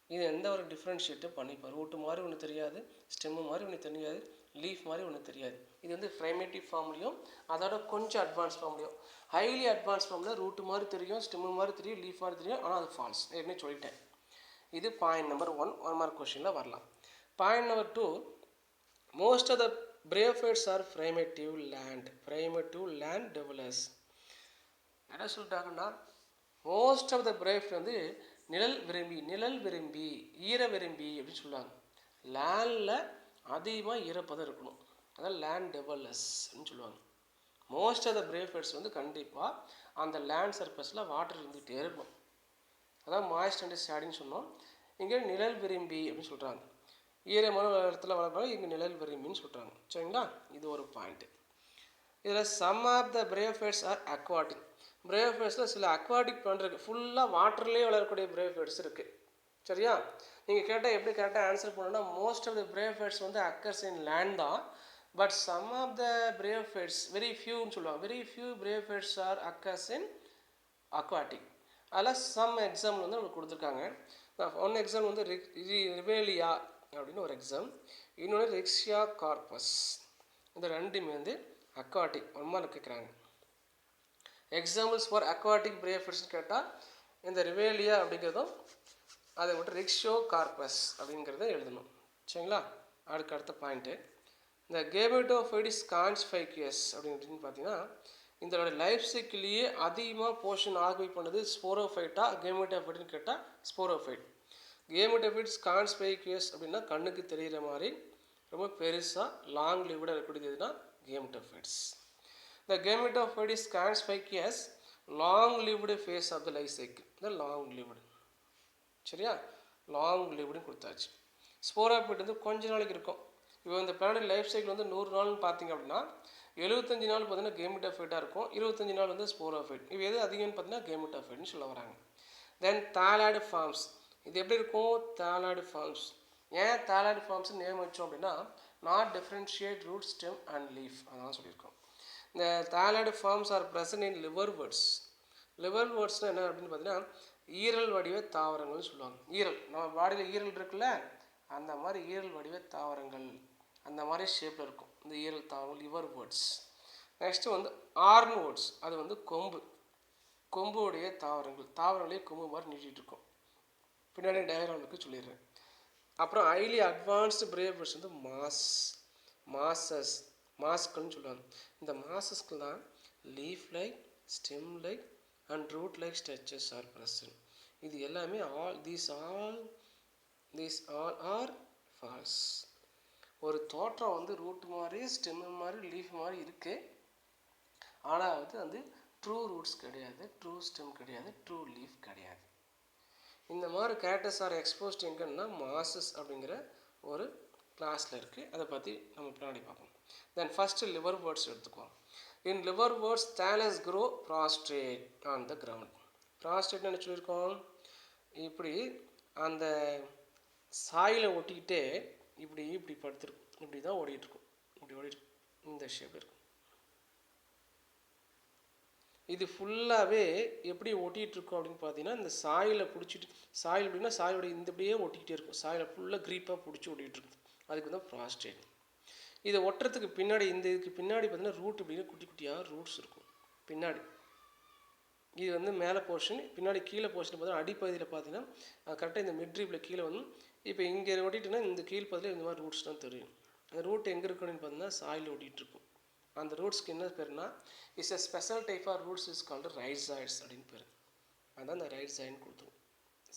இது எந்த ஒரு டிஃப்ரென்ஷியேட்டும் பண்ணிப்போம். Route மாதிரி ஒன்று தெரியாது, ஸ்டெம்மு மாதிரி ஒன்று தெரியாது, லீஃப் மாதிரி ஒன்று தெரியாது. இது வந்து ப்ரைமேட்டிவ் ஃபார்ம்லையும் அதோட கொஞ்சம் அட்வான்ஸ் ஃபார்ம்லையும். ஹைலி அட்வான்ஸ் ஃபார்மில் ரூட்டு மாதிரி தெரியும், ஸ்டெம்மு மாதிரி தெரியும், லீஃப் மாதிரி தெரியும், ஆனால் அது ஃபால்ஸ். ஏற்கனவே சொல்லிட்டேன். இது பாயிண்ட் நம்பர் 1 1 மார்க் கொஸ்டினில் வரலாம். Point number 2, most of the bryophytes are primitive land develops. என்ன சொல்லிட்டாங்கன்னா மோஸ்ட் ஆஃப் த பிரையோஃபைட் வந்து நிழல் விரும்பி ஈர விரும்பி அப்படின்னு சொல்லுவாங்க. லேண்டில் அதிகமாக ஈரப்பதம் இருக்கணும், அதான் லேண்ட் டெவலப்ஸ்ன்னு சொல்லுவாங்க. மோஸ்ட் ஆஃப் த பிரையோஃபைட்ஸ் வந்து கண்டிப்பாக அந்த லேண்ட் சர்ஃபேஸில் வாட்டர் இருந்துகிட்டே இருக்கும், அதான் மாய்ஸ்ட் அண்ட் ஷேடின்னு சொன்னோம். இங்கே நிழல் விரும்பி அப்படின்னு சொல்கிறாங்க. ஈரமான இடத்துல வளர்ப்பாங்க, இங்கே நிழல் விரும்பின்னு சொல்கிறாங்க. சரிங்களா? இது ஒரு பாயிண்ட்டு. இதில் some of the bryophytes are aquatic. பிரையோஃபைட்ஸில் சில அக்வாட்டிக் பிளான்ட் இருக்குது, ஃபுல்லாக வாட்டர்லேயே வளரக்கூடிய பிரையோஃபைட்ஸ் இருக்குது. சரியா? நீங்கள் கேட்டால் எப்படி கரெக்டாக ஆன்சர் பண்ணணும்னா மோஸ்ட் ஆஃப் த பிரையோஃபைட்ஸ் வந்து அக்கர்ஸ் இன் லேண்ட் தான், but some of the bryophytes very ஃபியூன்னு சொல்லுவாங்க. Very few bryophytes are occurs in aquatic. அதில் சம் எக்ஸாம்பிள் வந்து நம்மளுக்கு கொடுத்துருக்காங்க. ஒன் எக்ஸாம்பிள் வந்து ரிவேலியா அப்படின்னு ஒரு எக்ஸாம், இன்னொன்று ரெக்ஸியா கார்பஸ். இந்த ரெண்டுமே வந்து அக்வாட்டிக். 1 மார்க் கேட்குறாங்க. எக்ஸாம்பிள்ஸ் ஃபார் அக்வாட்டிக் பிரையோஃபைட்ஸ்னு கேட்டால் இந்த ரிவேலியா அப்படிங்கிறதும் அதை விட்டு ரெக்ஸியோ கார்பஸ் அப்படிங்கிறத எழுதணும். சரிங்களா? அடுத்த பாயிண்ட்டு, இந்த கேமெட்டோஃபைடிஸ் கான்ஸ்பைக்கியஸ் அப்படின்னு பார்த்தீங்கன்னா இதோட லைஃப் சைக்கிள்லேயே அதிகமாக போர்ஷன் ஆக்குபை பண்ணது ஸ்போரோஃபைட்டா கேமெட்டோஃபைட்னு கேட்டால் ஸ்போரோஃபைட். கேமெட்டோஃபைட்ஸ் கான்ஸ்பைக்கியஸ் அப்படின்னா கண்ணுக்கு தெரிகிற மாதிரி ரொம்ப பெருசாக long லிவ்டாக இருக்கக்கூடியதுன்னா கேமெட்டோஃபைட்ஸ். The gametophyte conspicuous long lived phase of the life cycle. The long lived. சரியா? லாங் லிவ்டுன்னு கொடுத்தாச்சு. ஸ்போரோஃபைட் வந்து கொஞ்ச நாளைக்கு இருக்கும். இப்போ இந்த பிளானட் லைஃப் சைக்கிள் வந்து 100 நாள்னு பார்த்தீங்க அப்படின்னா 75 நாள் பார்த்தீங்கன்னா கேமெட்டோஃபைட்டாக இருக்கும், 25 நாள் வந்து ஸ்போரோஃபைட். இது எது அதிகம்னு பார்த்தீங்கன்னா கேமெட்டோஃபைட்னு சொல்ல வராங்க. தென் தாலாய்டு ஃபார்ம்ஸ். இது எப்படி இருக்கும்? தாலாய்டு ஃபார்ம்ஸ் ஏன் தாலாய்டு ஃபார்ம்ஸ் நேம் வச்சோம் அப்படின்னா not differentiate root stem and leaf அதான் சொல்லியிருக்கோம். இந்த thalloid forms are present in liverworts. லிவர் வேர்ட்ஸ்னால் என்ன அப்படின்னு பார்த்தீங்கன்னா ஈரல் வடிவ தாவரங்கள்னு சொல்லுவாங்க. ஈரல் நம்ம பாடியில் ஈரல் இருக்குல்ல, அந்த மாதிரி ஈரல் வடிவ தாவரங்கள் அந்த மாதிரி ஷேப்பில் இருக்கும் இந்த ஈரல் தாவரங்கள் லிவர் வேர்ட்ஸ். நெக்ஸ்ட்டு வந்து ஆர்ன் வேர்ட்ஸ், அது வந்து கொம்புடைய தாவரங்களே கொம்பு மாதிரி நீட்டிகிட்டு இருக்கும். பின்னாடி டயக்ராமுக்கு சொல்லிடுறேன். அப்புறம் ஹைலி அட்வான்ஸ்டு பிரேவ் வேர்ட்ஸ் வந்து மாஸ்கள்னு சொல்லுவாங்க. இந்த மாசஸ்க்கு தான் leaf like, stem like and root like structures are present. இது எல்லாமே these all are false. ஒரு தோற்றம் வந்து ரூட் மாதிரி, ஸ்டெம் மாதிரி, லீஃப் மாதிரி இருக்கு. ஆனால் வந்து ட்ரூ ரூட்ஸ் கிடையாது, ட்ரூ ஸ்டெம் கிடையாது, ட்ரூ லீஃப் கிடையாது. இந்த மாதிரி கேரக்டர்ஸ் ஆர் எக்ஸ்போஸ்ட் எங்கன்னா மாசஸ் அப்படிங்கிற ஒரு கிளாஸில் இருக்குது. அதை பற்றி நம்ம பின்னாடி பார்ப்போம். தென் ஃபஸ்ட்டு லிவர் வேர்ட்ஸ் எடுத்துக்குவோம். In liverworts thallus grow prostrate on the ground. ப்ராஸ்ட்ரேட்னு என்ன சொல்லியிருக்கோம், இப்படி அந்த சாயில் ஒட்டிக்கிட்டே இப்படி படுத்துருக்கும், இப்படி தான் ஓடிட்டுருக்கும், இப்படி ஓடிட்டு இந்த ஷேப் இருக்கும். இது ஃபுல்லாகவே எப்படி ஒட்டிகிட்ருக்கும் அப்படின்னு பார்த்தீங்கன்னா இந்த சாயில் பிடிச்சிட்டு, சாயில் அப்படின்னா சாயோட இந்த இப்படியே ஒட்டிக்கிட்டே இருக்கும், சாயில் ஃபுல்லாக க்ரீப்பாக பிடிச்சி ஓட்டிகிட்ருக்கும். அதுக்கு தான் ப்ராஸ்ட்ரேட். இதை ஒட்டுறதுக்கு பின்னாடி இதுக்கு பின்னாடி பார்த்தீங்கன்னா ரூட் இப்படின்னா குட்டி குட்டியாக ரூட்ஸ் இருக்கும் பின்னாடி. இது வந்து மேலே போர்ஷன், பின்னாடி கீழே போர்ஷன் பார்த்தீங்கன்னா அடிப்பகுதியில் பார்த்தீங்கன்னா கரெக்டாக இந்த மிட்ரீப்பில் கீழே வந்து இப்போ இங்கே ஒட்டிட்டுன்னா இந்த கீழ் பகுதியில் இந்த மாதிரி ரூட்ஸ் தான் தெரியும். அந்த ரூட் எங்கே இருக்குன்னு பார்த்தீங்கன்னா சாயில் ஓட்டிகிட்ருக்கும். அந்த ரூட்ஸ்க்கு என்ன பேருனா is a special type of roots is called rhizoids அப்படின்னு பேர். அதான் அந்த ரைசாய்ட்னு கொடுத்துரும்.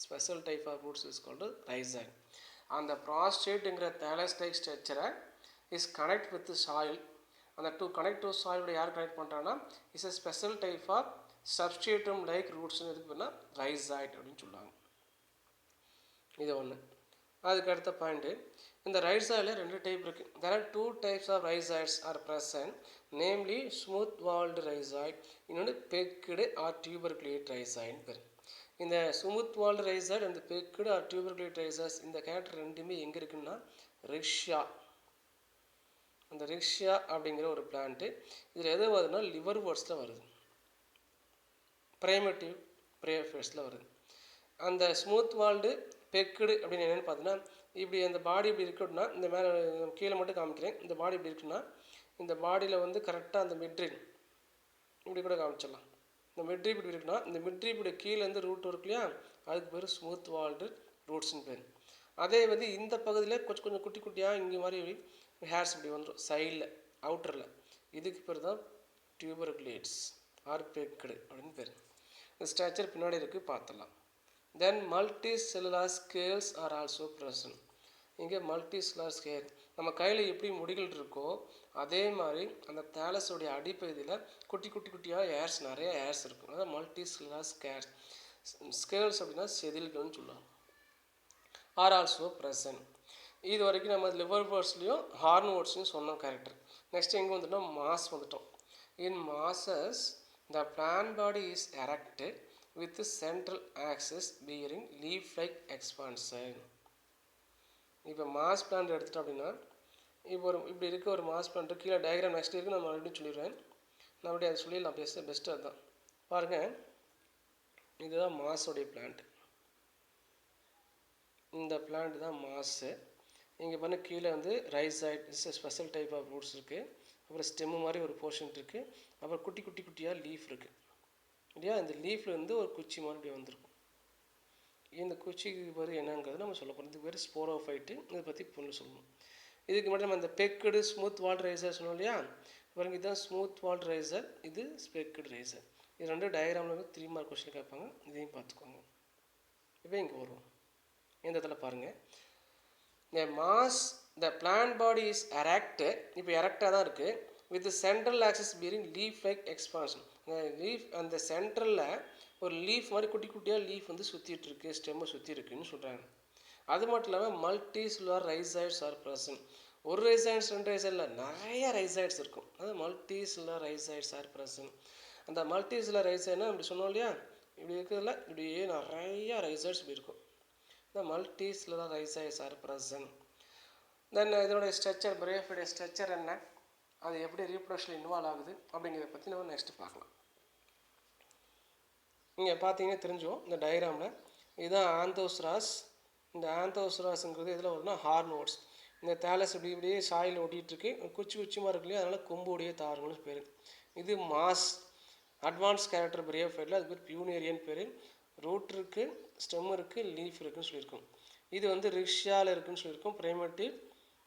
Special type of roots is called rhizoid. அந்த ப்ராஸ்ட்ரேட்டுங்கிற தாலஸ் லைக் ஸ்ட்ரக்சரை இஸ் கனெக்ட் வித் சாயில். அந்த கனெக்ட் டு சாயிலோட யார் கனெக்ட் பண்ணுறாங்கன்னா is a special type of substratum like ரூட்ஸ்னு எதுக்கு பேர்னா ரைசாய்ட் அப்படின்னு சொல்லுவாங்க. இது ஒன்று. அதுக்கு அடுத்த பாயிண்ட்டு, இந்த ரைசாயில் 2 டைப் இருக்குது. there are 2 types of rhizoids are present, namely smooth walled rhizoid, இன்னொன்று pegged or tuberculate rhizoid பேர். இந்த ஸ்மூத் வால்டு ரைசாய்டு அந்த pegged or tuberculate rhizoids இந்த கேரக்டர் ரெண்டுமே எங்கே இருக்குன்னா ரிக்ஷியா, அந்த ரிக்ஷியா அப்படிங்கிற ஒரு பிளான்ட்டு. இதில் எது வருதுன்னா லிவர் வேர்ட்ஸில் வருது, பிரைமேட்டிவ் பிரேஃபேஸில் வருது. அந்த ஸ்மூத் வால்டு பெக்குடு அப்படின்னு என்னென்னு பார்த்தீங்கன்னா இப்படி அந்த பாடி இப்படி இருக்குன்னா இந்த மேலே கீழே மட்டும் காமிக்கிறேன். இந்த பாடி இப்படி இருக்குன்னா இந்த பாடியில் வந்து கரெக்டாக அந்த மிட்ரிப் இப்படி கூட காமிச்சிடலாம். இந்த மிட்ரிப் இப்படி இருக்குன்னா இந்த மிட்ரிப்போட கீழேருந்து ரூட் இருக்கு இல்லையா, அதுக்கு பேர் ஸ்மூத் வால்டு ரூட்ஸ்னு பேர். அதே வந்து இந்த பகுதியில் கொஞ்சம் கொஞ்சம் குட்டி குட்டியாக இங்கே மாதிரி ஹேர்ஸ் இப்படி வந்துடும் சைடில் அவுட்டரில், இதுக்கு பேர் தான் டியூபர்குலேட்ஸ் ஆர் பெக்குடு அப்படின்னு பேர். இந்த ஸ்ட்ரக்சர் பின்னாடி இருக்குது, பார்த்துடலாம். Then multicellular scales are also present. இங்கே மல்டிசெல்லுலார் ஸ்கேல் நம்ம கையில் எப்படி முடிகள் இருக்கோ அதே மாதிரி அந்த தாலஸோடைய அடிப்பகுதியில் குட்டி குட்டி குட்டியாக ஏர்ஸ், நிறைய ஏர்ஸ் இருக்கும். அதாவது மல்டிசெல்லுலார் ஸ்கேல்ஸ் அப்படின்னா செதில்கள்னு சொல்லுவாங்க. Are also present. இது வரைக்கும் நம்ம லிவர் வேர்ட்ஸ்லையும் ஹார்ன் வேர்ட்ஸ்லையும் சொன்னோம் கேரக்டர். நெக்ஸ்ட் எங்கே வந்துட்டோம், மாஸ் வந்துட்டோம். In mosses the plant body is erected with the central axis bearing leaf-like expansion. இப்போ மாஸ் பிளான்ட் எடுத்துட்டோம் அப்படின்னா இப்போ இப்படி இருக்க ஒரு மாஸ் பிளான்ட் கீழே டயக்ராம் நெக்ஸ்ட் இருக்குது, நான் மறுபடியும் சொல்லிடுவேன். நான் அப்படியே அதை சொல்லிடலாம், பெஸ்ட்டு அதுதான். பாருங்கள், இதுதான் மாஸோடைய பிளான்ட். இந்த பிளான்ட் தான் மாஸு. இங்கே பண்ண கீழே வந்து rhizoid is special type of roots இருக்குது. அப்புறம் ஸ்டெம்மு மாதிரி ஒரு போர்ஷன் இருக்குது. அப்புறம் குட்டி குட்டி குட்டியாக லீஃப் இருக்குது இல்லையா. இந்த லீஃபில் வந்து ஒரு குச்சி மாதிரி இப்படி வந்திருக்கும். இந்த குச்சிக்கு பேர் என்னங்கிறது நம்ம சொல்ல போகிறோம். இதுக்கு பேர் ஸ்போரோஃபைட்டு. இதை பற்றி பொண்ணு சொல்லணும். இதுக்கு மட்டும் நம்ம இந்த பெக்குடு ஸ்மூத் வால்ட் ரைசர் சொன்னோம் இல்லையா. பாருங்க, இதுதான் ஸ்மூத் வால்ட் ரைசர், இது ஸ்பெக்குடு ரைசர். இது 2 டயக்ராமில் வந்து 3 மார்க் கொஸ்டின் கேட்பாங்க, இதையும் பார்த்துக்கோங்க. இப்போ இங்கே வருவோம். இந்த இடத்துல பாருங்கள், the mass the plant body is erected. இப்போ எரெக்டாக தான் இருக்குது. with the central axis bearing leaf like expansion. Leaf அந்த சென்ட்ரலில் ஒரு லீஃப் மாதிரி குட்டி குட்டியாக லீஃப் வந்து சுற்றிட்டு இருக்கு, ஸ்டெம்மை சுற்றி இருக்குன்னு சொல்கிறாங்க. அது மட்டும் இல்லாமல் multi cellular rhizoids are present. ஒரு ரைசாய்ட்ஸ் 2 ரைசாய்டில் நிறைய ரைசாய்ட்ஸ் இருக்கும். அதாவது multi cellular rhizoids are present. அந்த மல்டி செல்லுலார் ரைசாய்ட்னா இப்படி சொன்னோம் இல்லையா, இப்படி இருக்கிறதுல இப்படியே நிறைய ரைசாய்ட்ஸ் இப்படி இருக்கும். the multicellular rhizoids are present. Then இதோட ஸ்ட்ரக்சர், பிரயோஃபைட் ஸ்ட்ரக்சர் என்ன, அது எப்படி ரீப்ரொடக்ஷன் இன்வால்வ் ஆகுது அப்படிங்கிறத பற்றி நம்ம நெக்ஸ்ட் பார்க்கலாம். இங்கே பார்த்தீங்கன்னா தெரிஞ்சோம் இந்த டயக்ராமில், இதுதான் ஆந்தோஸ்ராஸ். இந்த ஆந்தோஸ்ராஸுங்கிறது இதில் வரும்னா ஹார்னோட்ஸ். இந்த தேலஸ் இப்படி இப்படியே சாயில் ஒட்டிகிட்ருக்கு, குச்சிமாக இருக்கு இல்லையா, அதனால் கொம்புடைய தாருங்கள்னு பேர். இது மாஸ் அட்வான்ஸ் கேரக்டர் பிரயோஃபைட்டில், அது பேர் பியூனேரியன் பேர். ரூட் இருக்குது, ஸ்டெம் இருக்குது, லீஃப் இருக்குதுன்னு சொல்லியிருக்கோம். இது வந்து ரிக்ஷியாவில் இருக்குதுன்னு சொல்லியிருக்கோம். பிரைமேட்டிவ்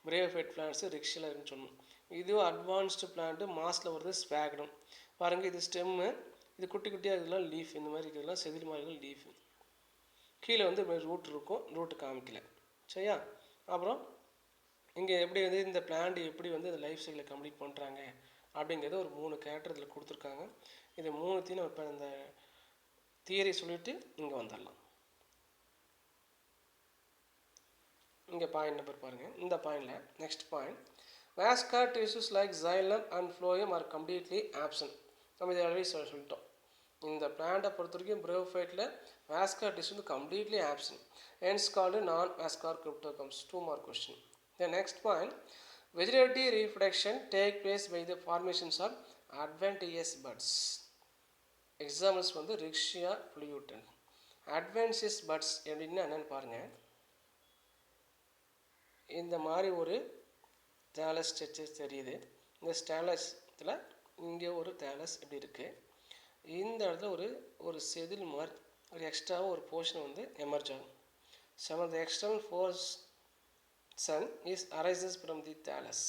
பிரயோஃபைட் பிளான்ட்ஸு ரிக்ஷியாவில் இருக்குன்னு சொல்லணும். இது அட்வான்ஸ்டு பிளான்ட்டு மாஸில் வருது ஸ்பாக்னம். பாருங்கள், இது ஸ்டெம்மு, இது குட்டி குட்டியாக இதெல்லாம் லீஃப், இந்த மாதிரி இதெல்லாம் செதில் மாதிரி லீஃப். கீழே வந்து ரூட் இருக்கும், ரூட்டு காமிக்கல. சரியா? அப்புறம் இங்கே எப்படி வந்து இந்த பிளான்ட் எப்படி வந்து இந்த லைஃப் சைக்கிளை கம்ப்ளீட் பண்ணுறாங்க அப்படிங்கிறது ஒரு 3 கேரக்டர் இதில் கொடுத்துருக்காங்க. இது 3த்தையும் நம்ம இப்போ இந்த தியரி சொல்லிவிட்டு இங்கே வந்துடலாம். இங்கே பாயிண்ட் நம்பர் பாருங்கள். இந்த பாயிண்டில் next point, vascular tissues like xylem and phloem are completely absent. நம்ம இதை ஆல்ரெடி சொல்லிட்டோம். இந்த பிளான்ட்டை பொறுத்த வரைக்கும் பிரயோஃபைட்டில் வாஸ்குலர் டிஷ்யூ வந்து கம்ப்ளீட்லி ஆப்சன்ட். ஹென்ஸ் கால்டு நான் vascular cryptogams. 2 more question. The next point, vegetative reproduction take place by the formations of adventitious buds. Examples வந்து ரிக்ஷியா fluorum. adventitious buds எப்படின்னா என்னென்னு பாருங்கள். இந்த மாதிரி ஒரு தேலஸ் ஸ்ட்ரக்சர் தெரியுது. இந்த ஸ்டாலஸில் இங்கே ஒரு தேலஸ் இப்படி இருக்குது. இந்த இடத்துல ஒரு செதில் மாதிரி ஒரு எக்ஸ்ட்ராவாக ஒரு போர்ஷன் வந்து எமர்ஜ் ஆகும். Some of the external force sun is arises from the thallus.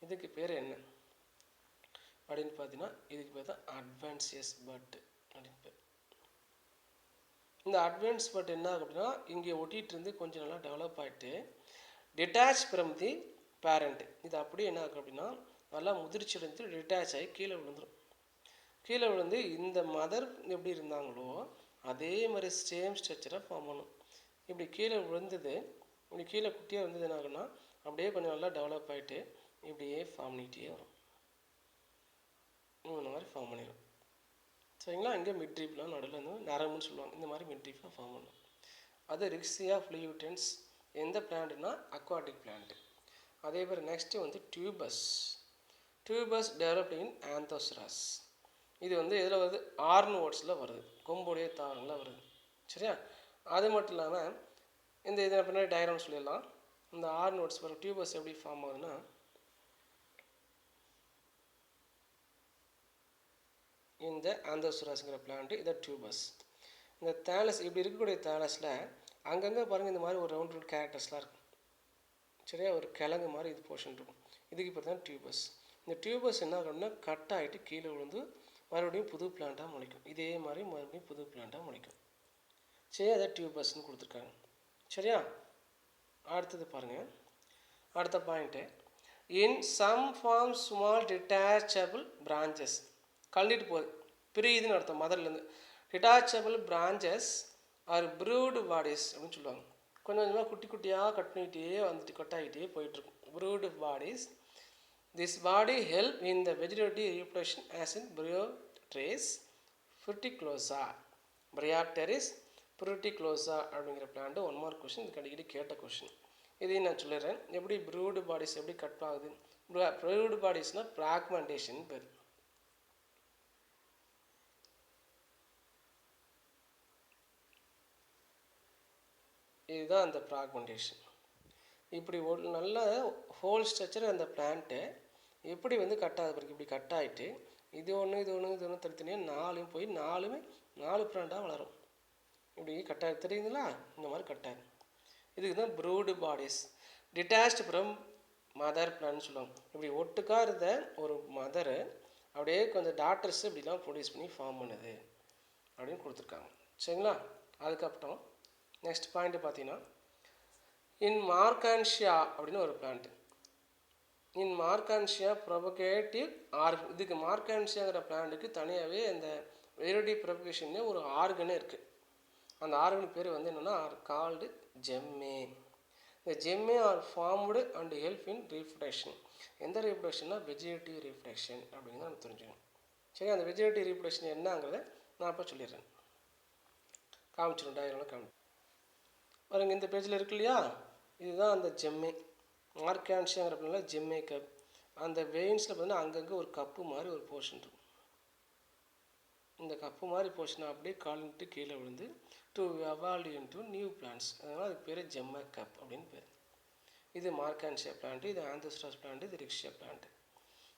இதுக்கு பேர் என்ன அப்படின்னு பார்த்தீங்கன்னா, இதுக்கு பேர் தான் அட்வான்சியஸ் பட் அப்படின்னு பேர். இந்த அட்வான்ஸ் பட் என்ன ஆகும் அப்படின்னா, இங்கே ஒட்டிகிட்டு இருந்து கொஞ்சம் நல்லா டெவலப் ஆகிட்டு டிட்டாச் ஃப்ரம் தி பேரண்ட். இது அப்படியே என்ன ஆகும் அப்படின்னா, நல்லா முதிர்ச்சி அடைந்து டிட்டாச் ஆகி கீழே விழுந்துடும். கீழே விழுந்து இந்த மதர் எப்படி இருந்தாங்களோ அதே மாதிரி சேம் ஸ்ட்ரக்சரை ஃபார்ம் பண்ணும். இப்படி கீழே விழுந்தது, இப்படி கீழே குட்டியாக இருந்தது என்ன ஆகுன்னா, அப்படியே கொஞ்சம் நல்லா டெவலப் ஆகிட்டு இப்படியே ஃபார்ம் பண்ணிகிட்டே வரும். இந்த மாதிரி ஃபார்ம் பண்ணிடும். சரிங்களா? இங்கே மிட்ரீப்லாம் நடுவில் வந்து நரம்புன்னு சொல்லுவாங்க. இந்த மாதிரி மிட்ரீப்லாம் ஃபார்ம் பண்ணும். அது ரிக்ஸியா ஃப்ளூட்டன்ஸ். எந்த பிளான்ட்னா அக்வாட்டிக் பிளான்ட். அதே மாதிரி நெக்ஸ்ட்டு வந்து tubers. Tubers developed in Anthoceros. இது வந்து இதில் வருது ஆர்னோட்ஸில் வருது, கொம்புடைய தாவரங்களில் வருது. சரியா? அது மட்டும் இல்லாமல் இந்த இதில் பின்னாடி டயக்ராம் சொல்லிடலாம். இந்த ஆர்னோட்ஸ் வரும் டியூபஸ் எப்படி ஃபார்ம் ஆகுதுன்னா, இந்த ஆந்தோஸ்ராஸ்ங்கிற பிளான்ட்டு இதை டியூபஸ். இந்த தேலஸ் இப்படி இருக்கக்கூடிய தேலஸில் அங்கங்கே பாருங்கள் இந்த மாதிரி ஒரு ரவுண்ட் கேரக்டர்ஸ்லாம் இருக்கும். சரியா? ஒரு கிழங்கு மாதிரி இது போர்ஷன் இருக்கும். இதுக்கு இப்போ தான் டியூபஸ். இந்த டியூபஸ் என்ன ஆகும்னா கட் ஆகிட்டு கீழே விழுந்து மறுபடியும் புது பிளான்ட்டாக முளைக்கும். இதே மாதிரி மறுபடியும் புது பிளான்ட்டாக முளைக்கும். சரி, அதை டியூபஸ்ன்னு கொடுத்துருக்காங்க. சரியா? அடுத்தது பாருங்கள். அடுத்த point, in some form small detachable branches. கழட்டிட்டு போகுது, பிரியுதுன்னு அர்த்தம் மதர்லேருந்து. Detachable branches are brood bodies அப்படின்னு சொல்லுவாங்க. கொஞ்சம் கொஞ்சமாக குட்டி குட்டியாக கட் பண்ணிகிட்டே வந்துட்டு கட் ஆகிட்டே போயிட்டுருக்கும். Crude bodies. This body help in the vegetative reproduction as in Bryopteris fruticulosa. Bryopteris fruticulosa அப்படிங்கிற பிளான்ட். 1 more question. இது அடிக்கடி கேட்ட கொஷின். இதையும் நான் சொல்லிடுறேன். எப்படி ப்ரூடு பாடிஸ் எப்படி கட் ஆகுது. ப்ரூடு பாடிஸ்னால் பிராக்மெண்டேஷன் பேர். இதுதான் அந்த பிராக்மெண்டேஷன். இப்படி ஒரு நல்ல ஹோல் ஸ்ட்ரக்சர் அந்த பிளான்ட்டு எப்படி வந்து கட் ஆகுது பாருங்க. இப்படி கட் ஆகிட்டு இது ஒன்று இது ஒன்று இது ஒன்று தனித்தனியாக 4 போய் 4 பிளான்ட்டாக வளரும். இப்படி கட் ஆகி தெரியுதுங்களா? இந்த மாதிரி கட் ஆகும். இதுக்கு தான் brood bodies. Detached from mother பிளான்னு சொல்லுவாங்க. இப்படி ஒட்டுக்காக இருந்த ஒரு மதரு அப்படியே கொஞ்சம் டாட்டர்ஸ் இப்படிலாம் ப்ரொடியூஸ் பண்ணி ஃபார்ம் பண்ணுது அப்படின்னு கொடுத்துருக்காங்க. சரிங்களா? அதுக்கப்புறம் நெக்ஸ்ட் பாயிண்ட்டு பார்த்தீங்கன்னா, இன் மார்கான்ஷியா அப்படின்னு ஒரு பிளான்ட். இன் மார்கான்ஷியா ப்ரொபகேட்டிவ் ஆர்கன். இதுக்கு மார்கான்ஷியாங்கிற பிளான்ட்டுக்கு தனியாகவே இந்த வெரைட்டிவ் ப்ரொபகேஷன்லேயே ஒரு ஆர்கனே இருக்குது. அந்த ஆர்கன் பேர் வந்து என்னென்னா கால்டு ஜெம்மே. இந்த gemmae are formed and help in reproduction. எந்த ரீப்ரொடக்ஷன்னா வெஜிடேட்டிவ் ரீப்ரொடக்ஷன் அப்படிங்கிறத நம்ம தெரிஞ்சுக்கணும். சரி, அந்த வெஜிடேட்டிவ் ரீப்ரொடக்ஷன் என்னங்கிறத நான் இப்போ சொல்லிடுறேன். காமிச்சிடும் டயக்ராமில் காமி. பாருங்க இந்த பேஜில் இருக்கு இல்லையா, இதுதான் அந்த ஜெம்மே. மார்க்கான்ஷியாங்கிறப்பனால ஜெம்மே கப். அந்த வெயின்ஸில் பார்த்தீங்கன்னா அங்கங்கே ஒரு கப்பு மாதிரி ஒரு போர்ஷன் இருக்கும். இந்த கப்பு மாதிரி போர்ஷனை அப்படியே காலிட்டு கீழே விழுந்து to evolve into new plants. அதனால் அதுக்கு பேர் ஜெம்மே கப் அப்படின்னு பேர். இது மார்க்கான்ஷியா பிளான்ட்டு, இது ஆந்தோஸ்டாஸ் பிளான்ட்டு, இது ரிக்ஷியா பிளான்ட்டு.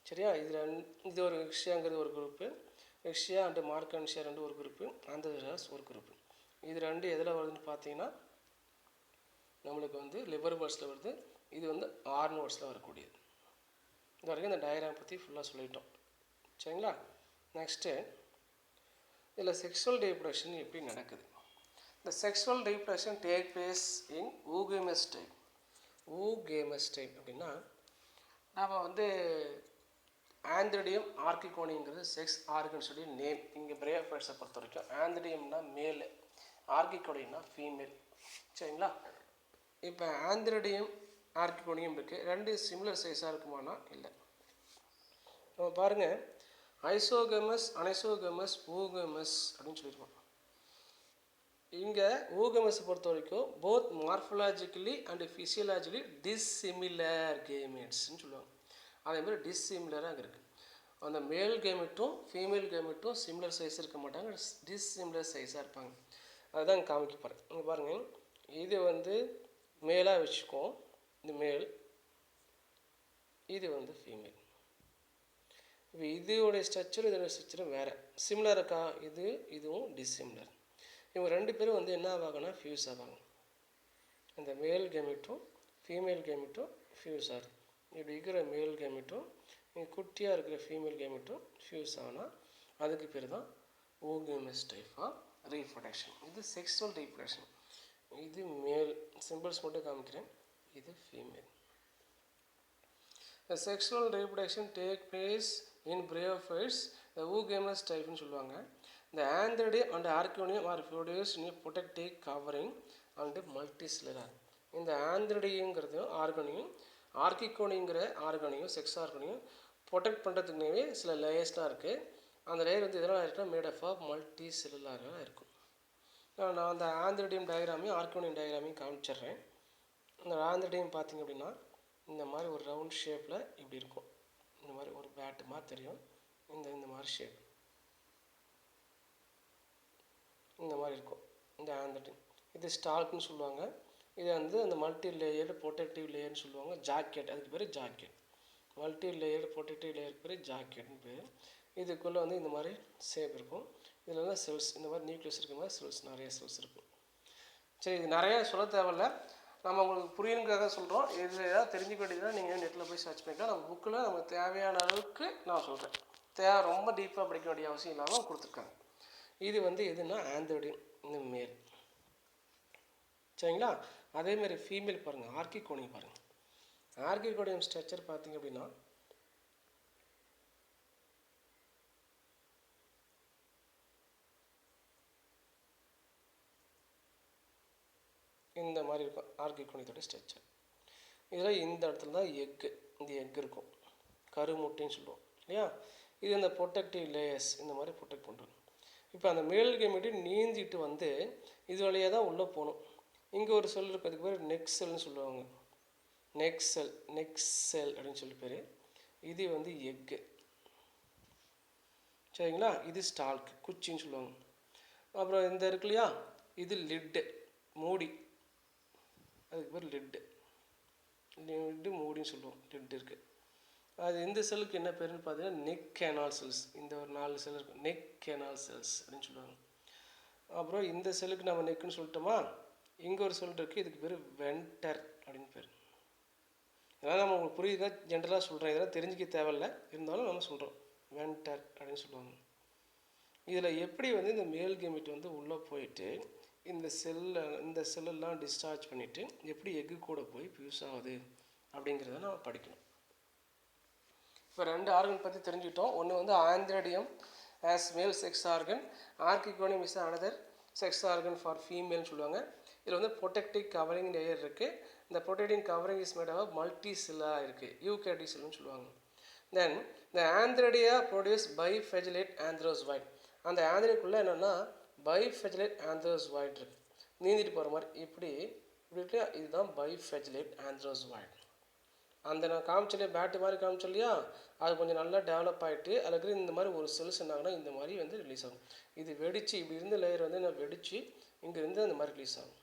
சரியா? இது ஒரு ரிக்ஷியாங்கிறது ஒரு குரூப்பு, ரிக்ஷியா அண்டு மார்க்கான்ஷியா ரெண்டு ஒரு குரூப்பு, ஆந்தோஸ்டாஸ் ஒரு குரூப்பு. இது ரெண்டு எதில் வருதுன்னு பார்த்தீங்கன்னா நம்மளுக்கு வந்து லிவர் வேர்ட்ஸில் வருது. இது வந்து ஆர்ன் வேர்ட்ஸில் வரக்கூடியது. இது வரைக்கும் இந்த டயக்ராம் பற்றி ஃபுல்லாக சொல்லிட்டோம். சரிங்களா? நெக்ஸ்ட்டு இதில் செக்ஷுவல் ரீப்ரொடக்ஷன் எப்படி நடக்குது? இந்த sexual reproduction take place in oogamous type. Oogamous type அப்படின்னா நாம் வந்து ஆந்த்ரிடியம் ஆர்கிகோனிங்கிறது செக்ஸ் ஆர்கன்ஸுடைய நேம். இங்கே பிரயோஃபைட்ஸை பொறுத்த வரைக்கும் ஆந்த்ரிடியம்னா மேல், ஆர்கிகோனியம்னா ஃபீமேல். சரிங்களா? இப்போ ஆந்த்ரிடியம் ஆர்கிகோனியம் இருக்குது, ரெண்டு சிமிலர் சைஸாக இருக்குமானா இல்லை. நம்ம பாருங்கள், ஐசோகமஸ், அனைசோகமஸ், ஊகமஸ் அப்படின்னு சொல்லியிருக்கோம். இங்கே ஊகமஸை பொறுத்த வரைக்கும் both morphologically and physiologically dissimilar கேமெட்ஸ்ன்னு சொல்லுவாங்க. அதே மாதிரி டிஸ்சிமிலராக அங்கே இருக்குது. அந்த மேல் கேமெட்டும் ஃபீமேல் கேமெட்டும் சிமிலர் சைஸ் இருக்க மாட்டாங்க, டிஸ்சிமிலர் சைஸாக இருப்பாங்க. அதுதான் காமிக்க போகிறேன். இங்கே பாருங்கள், இது வந்து மேலாக வச்சுக்கோம், இந்த மேல், இது வந்து ஃபீமேல். இப்போ இதோடைய ஸ்ட்ரக்சர் இதோடைய ஸ்ட்ரக்சரும் வேறு. சிமிலர் இருக்கா? இதுவும் டிஸ்சிமிலர். இவங்க ரெண்டு பேரும் வந்து என்ன ஆவாங்கன்னா ஃபியூஸ் ஆவாங்க. இந்த மேல் கேமெட்டும் ஃபீமேல் கேமெட்டும் ஃபியூஸ் ஆகுது. இப்படி இருக்கிற மேல் கேமெட்டும் இங்கே குட்டியாக இருக்கிற ஃபீமேல் கேமெட்டும் ஃபியூஸ் ஆனால் அதுக்கு பேர் தான் ஊகேமஸ் டைப் ஆஃப் ரீப்ரொடக்ஷன். இது செக்ஸுவல் ரீப்ரொடக்ஷன். இது மேல், சிம்பிள்ஸ் மட்டும் காமிக்கிறேன், இது female. The sexual reproduction take place in bryophytes, the oogamous type னு சொல்லுவாங்க. The antheridium and archegonium are produced in a protective covering and multicellular. இந்த ஆந்த்ரிடியம்ங்கிறதும் ஆர்கனியும் ஆர்கிகோனிங்கிற ஆர்கனியும் செக்ஸ் ஆர்கனியும் ப்ரொடெக்ட் பண்ணுறதுக்குனே சில லேயர்ஸ்லாம் இருக்குது. அந்த லேயர் வந்து இதெல்லாம் இருக்குன்னா மேட் ஆஃப் மல்டி செல்லுலாராக இருக்கும். நான் அந்த ஆந்த்ரிடியம் டயக்ராமையும் ஆர்கோனியம் டயக்ராமையும் காமிச்சிட்றேன். இந்த ஆந்த்ரிடியம் பார்த்திங்க அப்படின்னா இந்த மாதிரி ஒரு ரவுண்ட் ஷேப்பில் இப்படி இருக்கும். இந்த மாதிரி ஒரு பேட்டு மாதிரி தெரியும். இந்த மாதிரி ஷேப் இந்த மாதிரி இருக்கும் இந்த ஆந்த்ரிடியம். இது ஸ்டால்க்னு சொல்லுவாங்க. இது வந்து அந்த மல்டி லேயர்டு ப்ரொடெக்டிவ் லேயர்னு சொல்லுவாங்க. ஜாக்கெட், அதுக்கு பேர் ஜாக்கெட். மல்டி லேயர்டு ப்ரொடெக்டிவ் லேயருக்கு பேர் ஜாக்கெட்னு பேர். இதுக்குள்ளே வந்து இந்த மாதிரி ஷேப் இருக்கும். இதில் தான் செல்ஸ், இந்த மாதிரி நியூக்ளியஸ் இருக்கிற மாதிரி செல்ஸ், நிறைய செல்ஸ் இருக்கும். சரி, இது நிறையா சொல்ல தேவையில்ல, நம்ம உங்களுக்கு புரியணுங்கிறத சொல்கிறோம். இதில் ஏதாவது தெரிஞ்சுக்க வேண்டியதுனா நீங்கள் நெட்டில் போய் சர்ச் பண்ணிக்கலாம். நம்ம புக்கில் நமக்கு தேவையான அளவுக்கு நான் சொல்கிறேன். ரொம்ப டீப்பாக படிக்க வேண்டிய அவசியம் இல்லாமல் கொடுத்துருக்காங்க. இது வந்து எதுனா ஆந்த்ரிடியம், இந்த மேல். சரிங்களா? அதேமாதிரி ஃபீமேல் பாருங்கள், ஆர்கிகோனியம் பாருங்கள். ஆர்கிகோனியம் ஸ்ட்ரக்சர் பார்த்திங்க அப்படின்னா இந்த மாதிரி இருக்கும் ஆர்கிகோனியத்தோட ஸ்ட்ரக்சர். இதில் இந்த இடத்துல தான் இந்த எக் இருக்கும், கருமுட்டைன்னு சொல்லுவோம் இல்லையா? இது இந்த ப்ரொடெக்டிவ் லேயர்ஸ் இந்த மாதிரி ப்ரொடெக்ட் பண்ணுறோம். இப்போ அந்த மேல் கேமெட்டு நீந்திட்டு வந்து இது வழியாக தான் உள்ளே போகணும். இங்கே ஒரு செல் இருக்குது, அதுக்கு பேர் நெக் செல்னு சொல்லுவாங்க. நெக் செல் அப்படின்னு சொல்லி பேர். இது வந்து எக்கு. சரிங்களா? இது ஸ்டால்க், குச்சின்னு சொல்லுவாங்க. அப்புறம் இந்த இருக்கு இல்லையா, இது லிட்டு, மூடி, அதுக்கு பேர் லிட்டு மூடின்னு சொல்லுவோம். லிட் இருக்குது. அது இந்த செல்லுக்கு என்ன பேருன்னு பார்த்தீங்கன்னா நெக் கேனால் செல்ஸ். இந்த ஒரு 4 செல் இருக்கும், நெக் கேனால் செல்ஸ் அப்படின்னு சொல்லுவாங்க. அப்புறம் இந்த செல்லுக்கு நம்ம நெக்குன்னு சொல்லிட்டோமா, இங்கே ஒரு செல் இருக்குது, இதுக்கு பேர் வென்டர் அப்படின்னு பேர். இதெல்லாம் நம்ம உங்களுக்கு புரியுதா, ஜென்ரலாக சொல்கிறேன், இதெல்லாம் தெரிஞ்சிக்க தேவையில்லை, இருந்தாலும் நம்ம சொல்கிறோம் வென்டர் அப்படின்னு சொல்லுவாங்க. இதில் எப்படி வந்து இந்த மேல் கேமெட் வந்து உள்ளே போயிட்டு இந்த செல்லெல்லாம் டிஸ்சார்ஜ் பண்ணிவிட்டு எப்படி எக்கு கூட போய் ஃபியூஸ் ஆகுது அப்படிங்கிறத நம்ம படிக்கணும். இப்போ 2 ஆர்கன் பற்றி தெரிஞ்சுக்கிட்டோம். ஒன்று வந்து antheridium as male sex organ, archegonium is another sex organ for ஃபீமேல்னு சொல்லுவாங்க. இதில் வந்து ப்ரொடெக்டிவ் கவரிங் லேயர் இருக்குது. இந்த protective covering is made of multi செல்லாக இருக்குது, யூகேரியோட்டிக் செல்லுன்னு சொல்லுவாங்க. தென் இந்த ஆந்த்ரிடியா ப்ரொடியூஸ் பைஃபெஜலேட் ஆந்த்ரோஸ்வாய்ட். அந்த ஆந்த்ரிக்குள்ளே என்னென்னா பைஃபெஜலேட் ஆந்த்ரோஸ்வாய்ட் இருக்குது. நீந்திட்டு போகிற மாதிரி இப்படி இப்படி இதுதான் பைஃபெஜலேட் ஆந்த்ரோசோய்ட். அந்த நான் காமிச்சலையே பேட்டு மாதிரி காமிச்சோம் இல்லையா, அது கொஞ்சம் நல்லா டெவலப் ஆகிட்டு அதில் இருக்கிற இந்த மாதிரி ஒரு செல்ஸ் என்னாகனா இந்த மாதிரி வந்து ரிலீஸ் ஆகும். இது வெடித்து இப்படி இருந்த லேயர் வந்து நான் வெடித்து இங்கேருந்து அந்த மாதிரி ரிலீஸ் ஆகும்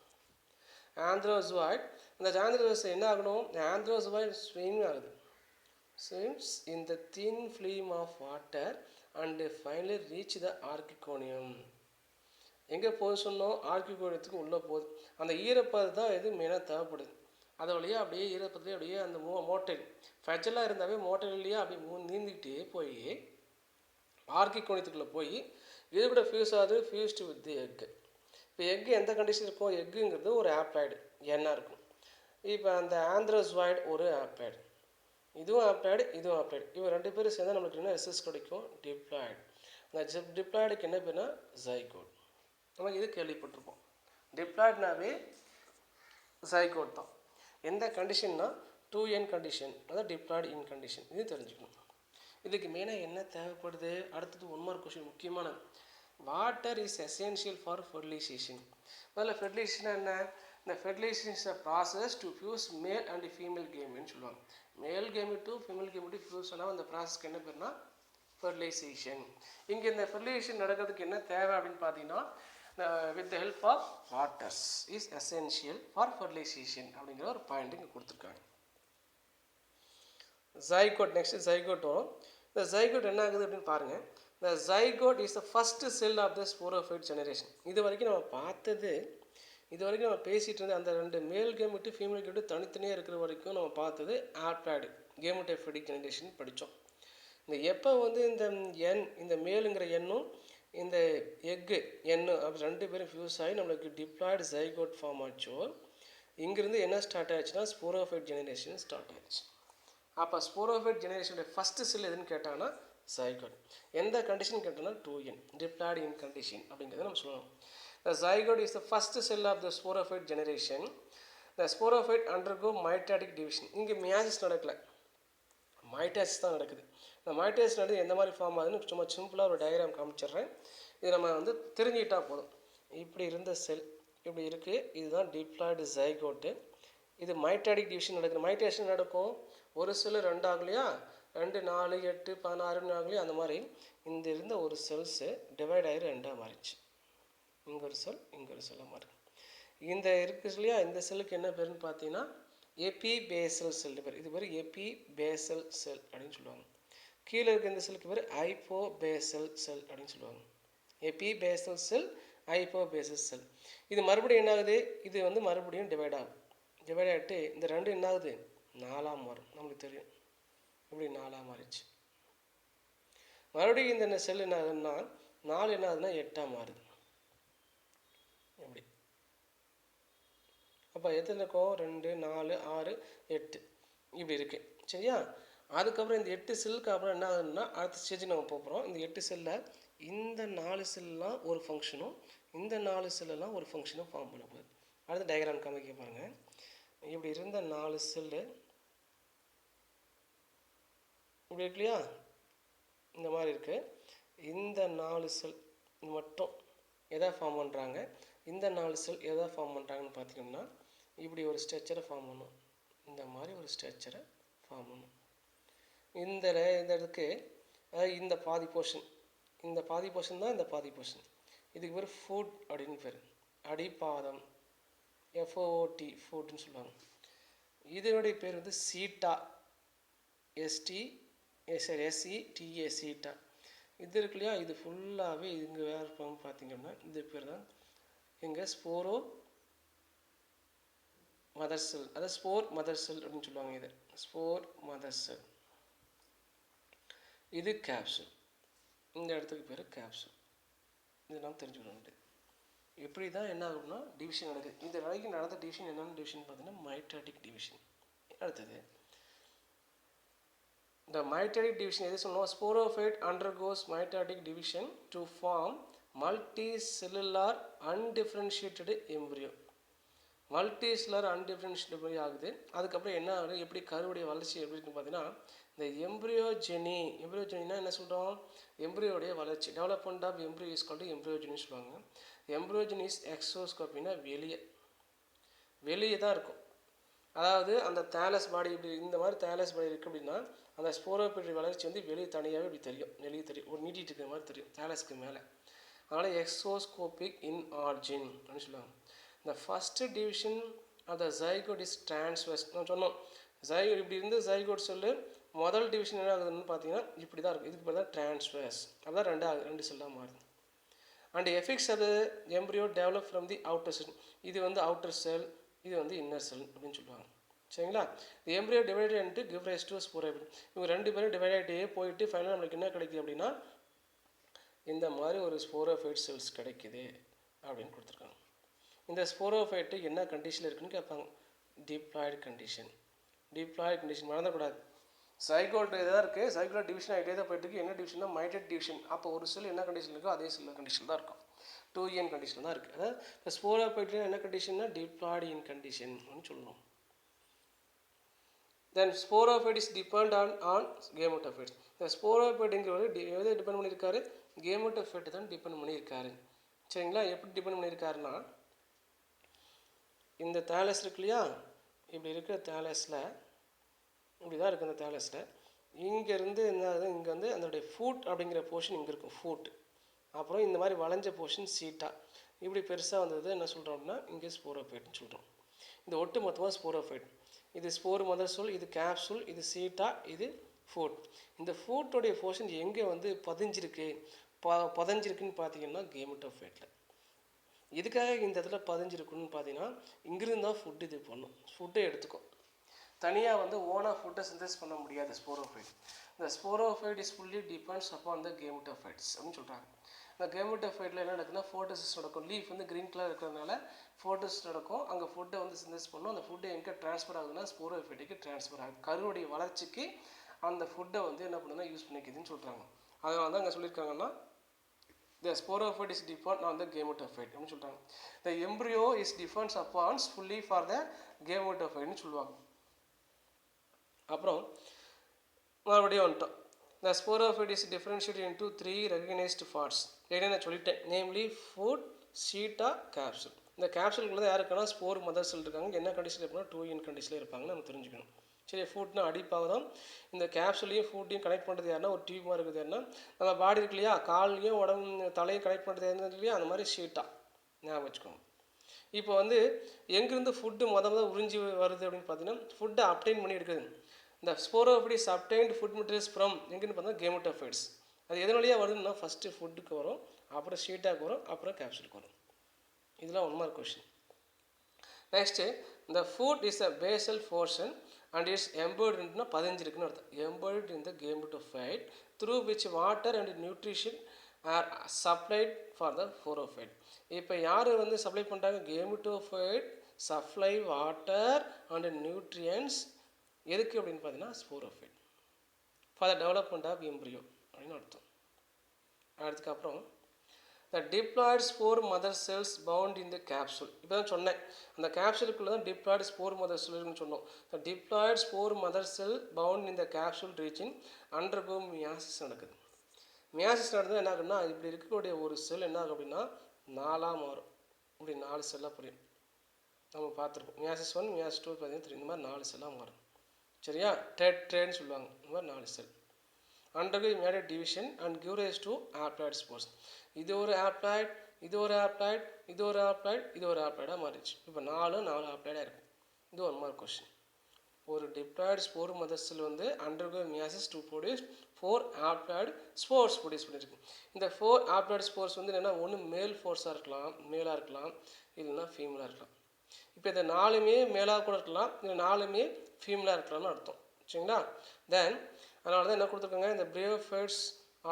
ஆந்த்ரோசோய்ட். இந்த ஆந்த்ரோசோய்ட் என்ன ஆகணும், ஆந்த்ரோசோய்ட் ஸ்விம் ஆகுது, swims in the thin film of water and finally reach the archegonium. எங்கே போகுது சொன்னோம், ஆர்கிகோனியத்துக்கு உள்ளே போகுது. அந்த ஈரப்பது தான் எது மெயினாக தேவைப்படுது. அது வழியாக அப்படியே ஈரப்பதுலேயே அப்படியே அந்த மோட்டைல் ஃபெஜலாக இருந்தாவே மோட்டைல்லையே அப்படியே நீந்திக்கிட்டே போய் ஆர்கிகோனியத்துக்குள்ளே போய் இது கூட ஃபியூஸ் ஆகுது, ஃபியூஸ்டு வித் எக்கு. இப்போ எக்கு எந்த கண்டிஷன் இருக்கும், எக்குங்கிறது ஒரு ஆப்ளாய்டு எண்ணாக இருக்கும். இப்போ அந்த ஆந்த்ரோசோய்ட் ஒரு ஆப்ளாய்டு, இதுவும் ஆப்ளாய்டு இதுவும் ஆப்ளாய்டு. இவங்க ரெண்டு பேரும் சேர்ந்தால் நம்மளுக்கு என்ன எஸ்எஸ் கிடைக்கும், டிப்ளாய்டு. அந்த டிப்ளாய்டுக்கு என்ன பேர்னா ஜைகோட். நமக்கு இது கேள்விப்பட்டிருப்போம். டிப்ளாய்டுனாவே ஜைகோட் தான். எந்த கண்டிஷன்னா 2n கண்டிஷன், அதாவது டிப்ளாய்டு இன் கண்டிஷன். இது தெரிஞ்சுக்கணும். இதுக்கு மெயினாக என்ன தேவைப்படுது, அடுத்தது ஒன் மார்க் கொஸ்டின் முக்கியமான, water is essential for fertilization. முதல்ல ஃபெர்டிலைசேஷன் என்ன, இந்த fertilization is a process to fuse male and female கேமெட்னு சொல்லுவாங்க. Male gamete to female gamete fuse ஆனால் அந்த ப்ராசஸ்க்கு என்ன பேர்னா ஃபெர்டிலைசேஷன். இங்கே இந்த ஃபெர்டிலைசேஷன் நடக்கிறதுக்கு என்ன தேவை அப்படின்னு பார்த்தீங்கன்னா, with the help of waters is essential for fertilization அப்படிங்கிற ஒரு பாயிண்ட் இங்கே கொடுத்துருக்காங்க. ஜைகோட், நெக்ஸ்ட் ஜைகோட் வரும். இந்த ஜைகோட் என்ன ஆகுது அப்படின்னு பாருங்கள். இந்த zygote is the first cell of the sporophyte generation. இது வரைக்கும் நம்ம பார்த்தது, இது வரைக்கும் நம்ம பேசிகிட்டு இருந்த அந்த ரெண்டு மேல் கேமெட்டு ஃபீமேல் கேமெட்டு தனித்தனியாக இருக்கிற வரைக்கும் நம்ம பார்த்தது ஆப்ளாய்டு கேமெட்டோஃபைடிக் ஜெனரேஷன் படித்தோம். இந்த எப்போ வந்து இந்த எண், இந்த மேலுங்கிற எண்ணும் இந்த எக்கு எண்ணு அப்படி ரெண்டு பேரும் ஃபியூஸ் ஆகி நம்மளுக்கு டிப்ளாய்டு ஜைகோட் ஃபார்ம் ஆச்சோ, இங்கேருந்து என்ன ஸ்டார்ட் ஆயிடுச்சுன்னா ஸ்போரோஃபைட் ஜெனரேஷன் ஸ்டார்ட் ஆயிடுச்சு. அப்போ ஸ்போரோஃபைட் ஜெனரேஷனுடைய ஃபஸ்ட்டு செல் எதுன்னு கேட்டாங்கன்னா ஜைகோட். எந்த கண்டிஷன் கேட்டோம்னா 2n டிப்ளாய்டு இன் கண்டிஷன் அப்படிங்கிறத நம்ம சொல்லணும். The zygote is the first cell of the sporophyte generation. The sporophyte undergo mitotic division. இங்கே மியாசிஸ் நடக்கல, மைட்டாசிஸ் தான் நடக்குது. இந்த மைட்டாசிஸ் நடந்து எந்த மாதிரி ஃபார்ம் ஆகுதுன்னு சும்மா சிம்பிளாக ஒரு டயக்ராம் காமிச்சிடுறேன். இது நம்ம வந்து தெரிஞ்சுக்கிட்டா போதும். இப்படி இருந்த செல் இப்படி இருக்குது, இதுதான் டிப்ளாய்டு ஜைகோட்டு. இது மைட்டாடிக் டிவிஷன் நடக்குது. மைட்டாசிஸ் நடக்கும், ஒரு செல்லு 2 ஆகலையா, 2 4 8 16 ஆகலையா, அந்த மாதிரி இந்த இருந்த ஒரு செல்ஸு டிவைட் ஆகி 2ஆக மாறிச்சு. இங்கே ஒரு செல் இங்கே ஒரு செல்லாக மாறும். இந்த இருக்குது இல்லையா, இந்த செல்லுக்கு என்ன பேருன்னு பார்த்தீங்கன்னா எபி பேசல் செல் பேர். இது பேர் எபி பேசல் செல் அப்படின்னு சொல்லுவாங்க. கீழே இருக்க இந்த செல்லுக்கு பேர் ஐப்போ பேசல் செல் அப்படின்னு சொல்லுவாங்க. எபி பேசல் செல், ஐப்போ பேசல் செல். இது மறுபடியும் என்ன ஆகுது, இது வந்து மறுபடியும் டிவைட் ஆகும். டிவைட் ஆகிட்டு இந்த ரெண்டு என்ன ஆகுது, 4ஆக மாறும். நம்மளுக்கு தெரியும் இப்படி 4ஆக மாறிச்சு. மறுபடியும் இந்த செல் என்ன ஆகுதுன்னா 4 என்ன ஆகுதுன்னா 8ஆக மாறுது. எப்படி அப்போ எத்தனை இருக்கும், 2 4 6 8 இப்படி இருக்குது சரியா. அதுக்கப்புறம் இந்த 8 செல்லுக்கு அப்புறம் என்ன ஆகுதுன்னா அடுத்த ஸ்டேஜ் நம்ம போகிறோம். இந்த 8 செல்லில் இந்த 4 செல்லாம் ஒரு ஃபங்க்ஷனும் இந்த 4 செல்லெல்லாம் ஒரு ஃபங்க்ஷனும் ஃபார்ம் பண்ண போகுது. அடுத்த டயக்ராம் காமிக்க பாருங்கள். இப்படி இருந்த 4 செல்லு இப்படி இருக்கு இல்லையா, இந்த மாதிரி இருக்குது. இந்த 4 செல் மட்டும் எதை ஃபார்ம் பண்ணுறாங்க, இந்த 4 செல் எதை ஃபார்ம் பண்ணுறாங்கன்னு பார்த்தீங்கன்னா இப்படி ஒரு ஸ்ட்ரக்சரை ஃபார்ம் பண்ணும். இந்த மாதிரி ஒரு ஸ்ட்ரக்சரை ஃபார்ம் பண்ணும். இந்த இதுக்கு அதாவது இந்த பாதி போர்ஷன், இந்த பாதி போர்ஷன் தான் இந்த பாதி போர்ஷன். இதுக்கு பேர் ஃபுட் அப்படின்னு பேர், அடிப்பாதம், எஃப்ஓடி ஃபுட்னு சொல்லுவாங்க. இதனுடைய பேர் வந்து சீட்டா, எஸ்இடிஏ சீட்டா. இது இருக்கு இல்லையா, இது ஃபுல்லாகவே இங்கே வேறு இருப்பாங்க பார்த்தீங்கன்னா இது பேர் தான் இங்கே ஸ்போரோ மதர் செல், அதாவது ஸ்போர் மதர் செல் அப்படின்னு சொல்லுவாங்க. இது ஸ்போர் மதர் செல், இது கேப்சூல். இந்த இடத்துக்கு பேர் கேப்சூல். இது நாம் தெரிஞ்சுக்கணும். எப்படி தான் என்ன ஆகும்னா டிவிஷன் நடக்குது. இந்த வரைக்கும் நடந்த டிவிஷன் என்னென்ன டிவிஷன் பார்த்தீங்கன்னா மைட்டாட்டிக் டிவிஷன். அடுத்தது the mitotic division எது சொன்னோம், sporophyte undergoes mitotic division to form multicellular undifferentiated embryo. Multicellular undifferentiable ஆகுது. அதுக்கப்புறம் என்ன ஆகுது, எப்படி கருவுடைய வளர்ச்சி எப்படி இருக்குன்னு பார்த்தீங்கன்னா இந்த எம்ப்ரியோஜெனினா என்ன சொல்கிறோம்? எம்ப்ரியோடைய வளர்ச்சி, development of embryo is called embryogeny சொல்லுவாங்க. எம்ப்ரியோஜெனி இஸ் எக்ஸோஸ்கோப்பினா வெளியே தான் இருக்கும். அதாவது அந்த தேலஸ் பாடி இப்படி இந்த மாதிரி தேலஸ் பாடி இருக்குது அப்படின்னா அந்த ஸ்போரோபெட்ரி வளர்ச்சி வந்து வெளியே தனியாகவே இப்படி வெளியே தெரியும், ஒரு நீட்டிகிட்டு இருக்கிற மாதிரி தெரியும் தேலஸ்க்கு மேலே. அதனால் எக்ஸோஸ்கோபிக் இன் ஆர்ஜின் அப்படின்னு சொல்லுவாங்க. இந்த first division of the zygote is transverse. நான் சொன்னோம் ஜைகோட் இப்படி இருந்து ஜைகோட் சொல்லு முதல் டிவிஷன் என்ன ஆகுதுன்னு பார்த்தீங்கன்னா இப்படி தான் இருக்கும். இதுக்கு பேர் தான் டிரான்ஸ்வர்ஸ். அப்பதான் ரெண்டு செல்லாக மாறுது. அண்ட் எஃபெக்ட்ஸ் அது embryo develop from the outer cell. இது வந்து அவுட்டர் செல், இது வந்து இன்னர் செல் அப்படின்னு சொல்லுவாங்க. சரிங்களா? The embryo divided into give rise to sporophyte. இவங்க ரெண்டு பேரும் டிவைட் ஆகிட்டே போயிட்டு ஃபைனலாக நம்மளுக்கு என்ன கிடைக்குது அப்படின்னா இந்த மாதிரி ஒரு ஸ்போரோஃபைட் செல்ஸ் கிடைக்குது அப்படின்னு கொடுத்துருக்காங்க. இந்த ஸ்போரோஃபைட்டு என்ன கண்டிஷனில் இருக்குன்னு கேட்பாங்க. டிப்ளாய்டு கண்டிஷன் மறந்துடக்கூடாது. சைகோட் இதாக இருக்குது, சைகோட் டிவிஷன் ஆகிட்டே தான் போயிட்டு இருக்கு. என்ன டிவிஷன்னா மைட்டட் டிவிஷன். அப்போ ஒரு செல் என்ன கண்டிஷன் இருக்கோ அதே செல் கண்டிஷன் தான் இருக்கும், 2n கண்டிஷன் தான் இருக்குது. அதாவது இப்போ ஸ்போரோஃபைட்டு என்ன கண்டிஷன்னா டிப்ளாய்டு இன் கண்டிஷன் சொல்லணும். தென் ஸ்போரோஃபைட் இஸ் டிபெண்ட் ஆன் கேமெட்டோஃபைட்ஸ். இந்த ஸ்போரோஃபைட்டுங்கிறவர் எதை டிபெண்ட் பண்ணியிருக்காரு? கேமெட்டோஃபைட் தான் டிபெண்ட் பண்ணியிருக்காரு. சரிங்களா? எப்படி டிபெண்ட் பண்ணியிருக்காருன்னா இந்த தேலஸ் இருக்கு இல்லையா, இப்படி இருக்கிற தேலஸில் இப்படி தான் இருக்குது. அந்த தேலஸில் இங்கேருந்து என்ன ஆகுது, இங்கே வந்து அதனுடைய ஃபூட் அப்படிங்கிற போர்ஷன் இங்கே இருக்கும், ஃபூட். அப்புறம் இந்த மாதிரி வளைஞ்ச போர்ஷன் சீட்டா இப்படி பெருசாக வந்தது என்ன சொல்கிறோம் அப்படின்னா இங்கே ஸ்போரோஃபைட்னு சொல்கிறோம். இந்த ஒட்டு மொத்தமாக ஸ்போரோஃபைட். இது ஸ்போர் மதர் சோல், இது கேப்சூல், இது சீட்டா, இது ஃபுட். இந்த ஃபுட்டோடைய போர்ஷன் எங்கே வந்து புதஞ்சிருக்குன்னு பார்த்தீங்கன்னா கேமெட்டோஃபைட்டில். இதுக்காக இந்த இடத்துல பதிஞ்சிருக்குன்னு பார்த்தீங்கன்னா இங்கிருந்து தான் ஃபுட் இது பண்ணும், ஃபுட்டை எடுத்துக்கும். தனியாக வந்து ஓனாக ஃபுட்டை சிந்தசிஸ் பண்ண முடியாது ஸ்போரோஃபைட். இந்த sporophyte is fully depends upon the gametophytes அப்படின்னு சொல்கிறாங்க. இந்த கேமெட்டோஃபைட்டில் என்ன நடக்குதுன்னா ஃபோட்டோசிஸ் நடக்கும். லீஃப் வந்து க்ரீன் கலர் இருக்கிறதுனால ஃபோட்டோசிஸ் நடக்கும். அங்கே ஃபுட்டை வந்து சிந்தசிஸ் பண்ணும். அந்த ஃபுட்டை எங்கே ட்ரான்ஸ்ஃபர் ஆகுதுன்னா ஸ்போரோஃபைட்டுக்கு ட்ரான்ஸ்ஃபர் ஆகுது. கருவுடைய வளர்ச்சிக்கு அந்த ஃபுட்டை வந்து என்ன பண்ணுதுன்னா யூஸ் பண்ணிக்குதுன்னு சொல்கிறாங்க. அதனால தான் அங்கே சொல்லியிருக்காங்கன்னா the sporophyte is depend on the gametophyte அப்படின்னு சொல்கிறாங்க. the embryo is depends upon fully for the gametophyte ன்னு சொல்லுவாங்க. அப்புறம் மறுபடியும் வந்துட்டோம். the sporophyte is differentiated into 3 recognized parts. நான் சொல்லிட்டேன், நேம்லி ஃபுட், சீட்டா, கேப்சூல். இந்த கேப்சூலுக்குள்ள தான் யாருக்குன்னா ஸ்போர் மதர் செல் இருக்காங்க. என்ன கண்டிஷன் இருப்பாங்கன்னா 2n கண்டிஷனில் இருப்பாங்கன்னு நம்ம தெரிஞ்சுக்கணும். சரி, ஃபுட்னா அடிப்பாகதான். இந்த கேப்சூலையும் ஃபுட்டையும் கனெக்ட் பண்ணுறது யாருன்னா ஒரு டியூப் மாதிரி இருக்குது. யாருன்னா நம்ம பாடி இருக்கு இல்லையா, காலையும் உடம்பு தலையும் கனெக்ட் பண்ணுறது இருந்தது இல்லையா, அந்த மாதிரி ஷீட்டா ஞாபகம் வச்சுக்கோங்க. இப்போ வந்து எங்கேருந்து ஃபுட்டு மொதல் உறிஞ்சி வருது அப்படின்னு பார்த்தீங்கன்னா ஃபுட்டை அப்டைன் பண்ணி எடுக்குது. இந்த sporophyte is obtained food materials from எங்கேன்னு பார்த்தா கேமெட்டோஃபைட்ஸ். அது எதன் வழியாக வருதுன்னா ஃபஸ்ட்டு ஃபுட்டுக்கு வரும், அப்புறம் ஷீட்டாக்கு வரும், அப்புறம் கேப்சூலுக்கு வரும். இதெல்லாம் 1 மார்க் கொஸ்டின். நெக்ஸ்ட்டு இந்த foot is a basal portion and it's embedded in 15 இருக்குன்னு அர்த்தம். embedded in the gametophyte through which water and nutrition are supplied for the sporophyte. இப்போ யார் வந்து சப்ளை பண்ணுறாங்க? Gametophyte supply water and nutrients. எதுக்கு அப்படின்னு பார்த்தீங்கன்னா sporophyte for the development of embryo அப்படின்னு அர்த்தம். அதுக்கப்புறம் the diploid spore mother cells bound in the capsule. இப்போ தான் சொன்னேன், அந்த கேப்சூலுக்குள்ள தான் diploid spore mother cell இருக்குன்னு சொன்னோம். the diploid spore mother cell bound in the capsule region undergo meiosis நடக்குது. meiosis நடந்தது என்ன ஆகுதுன்னா இப்படி இருக்கக்கூடிய ஒரு செல் என்ன ஆகும் அப்படின்னா 4ஆக மாறும். இப்படி 4 செல்லாக புரியும். நம்ம பார்த்துருக்கோம் meiosis 1 meiosis 2 பார்த்தீங்கன்னா இந்த மாதிரி 4 செல்லாக மாறும். சரியா? ட்ரேன்னு சொல்லுவாங்க. இந்த மாதிரி 4 செல் undergo immediate division and give rise to haploid spores. இது ஒரு ஹாப்ளாய்ட், இது ஒரு ஹாப்ளாய்ட், இது ஒரு ஹாப்ளாய்ட், இது ஒரு ஹாப்ளாய்டாக மாறிடுச்சு. இப்போ 4 ஹாப்ளாய்டாக இருக்கும். இது 1 மார்க் கொஸ்டின். ஒரு டிப்ளாய்டு ஸ்போர் மதர் செல் வந்து undergo meiosis to produce 4 haploid spores produce பண்ணியிருக்கு. இந்த 4 ஹாப்ளாய்டு ஸ்போர்ஸ் வந்து என்னென்னா ஒன்று மேலாக இருக்கலாம், இல்லைன்னா ஃபீமேலாக இருக்கலாம். இப்போ இந்த 4மே மேலாக கூட இருக்கலாம், இந்த 4மே ஃபீமேலாக இருக்கலாம்னு அர்த்தம். சரிங்களா? தென் அதனால தான் என்ன கொடுத்துருக்காங்க, இந்த பிரியோஃபைட்ஸ்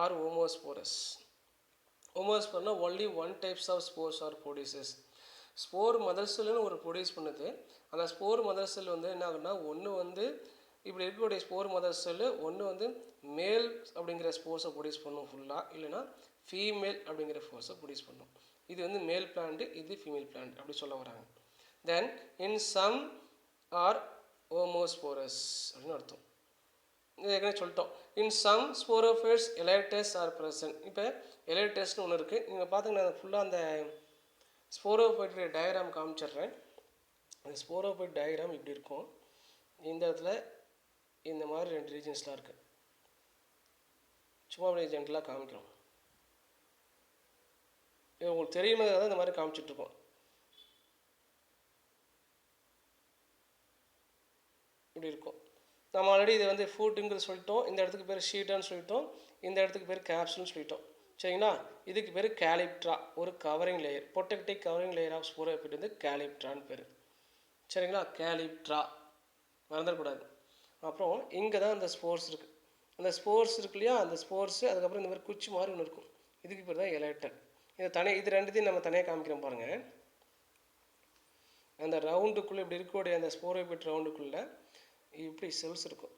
ஆர் ஹோமோஸ்போரஸ். ஹோமோஸ்போர்னா only 1 types of spores are produces. Spore mother செல்லுன்னு ஒரு ப்ரொடியூஸ் பண்ணுது. அந்த ஸ்போர் மதர் செல் வந்து என்ன ஆகுன்னா ஒன்று வந்து இப்படி இருக்கக்கூடிய ஸ்போர் மதர் செல்லு ஒன்று வந்து மேல் அப்படிங்கிற ஸ்போர்ஸை ப்ரொடியூஸ் பண்ணும் ஃபுல்லாக, இல்லைனா ஃபீமேல் அப்படிங்கிற ஃபோர்ஸை ப்ரொடியூஸ் பண்ணும். இது வந்து மேல் பிளான்ட்டு, இது ஃபீமேல் பிளான்ட் அப்படி சொல்ல வராங்க. தென் இன் சம் ஆர் ஹோமோஸ்போரஸ் அப்படின்னு அர்த்தம். ஏற்கனவே சொல்லிட்டோம். In some sporophytes elaters are present. இப்போ எலைட்டஸ்னு ஒன்று இருக்குது. நீங்கள் பார்த்தீங்கன்னா ஃபுல்லாக அந்த ஸ்போரோஃபைட்டுடைய டயக்ராம் காமிச்சிடுறேன். அந்த ஸ்போரோஃபைட் டயக்ராம் இப்படி இருக்கும். இந்த இடத்துல இந்த மாதிரி 2 ரீஜன்ஸ்லாம் இருக்குது. சும்மா அப்படியே ஜென்ரலாக காமிக்கிறோம். இது உங்களுக்கு தெரியுமே தான் இந்த மாதிரி காமிச்சிட்ருக்கோம். இப்படி இருக்கும். நம்ம ஆல்ரெடி இதை வந்து ஃபுட்டுங்கிறது சொல்லிட்டோம். இந்த இடத்துக்கு பேர் ஷீட்டான்னு சொல்லிட்டோம். இந்த இடத்துக்கு பேர் கேப்சூல்னு சொல்லிட்டோம். சரிங்களா? இதுக்கு பேர் கேலிப்ட்ரா, ஒரு covering layer. Protective covering layer of sporophyte வந்து கேலிப்ட்ரான்னு பேர். சரிங்களா? கேலிப்ட்ரா மறந்துடக்கூடாது. அப்புறம் இங்கே தான் அந்த ஸ்போர்ஸ் இருக்குது. அந்த ஸ்போர்ஸ் இருக்கு இல்லையா, அந்த ஸ்போர்ஸு அதுக்கப்புறம் இந்த மாதிரி குச்சி மாதிரி ஒன்று இருக்கும். இதுக்கு பேர் தான் எலைட்டர். இது ரெண்டுத்தையும் நம்ம தனியாக காமிக்கிறோம் பாருங்கள். அந்த ரவுண்டுக்குள்ளே இப்படி இருக்கக்கூடிய அந்த ஸ்போரோஃபைட் ரவுண்டுக்குள்ளே இப்படி செல்ஸ் இருக்கும்.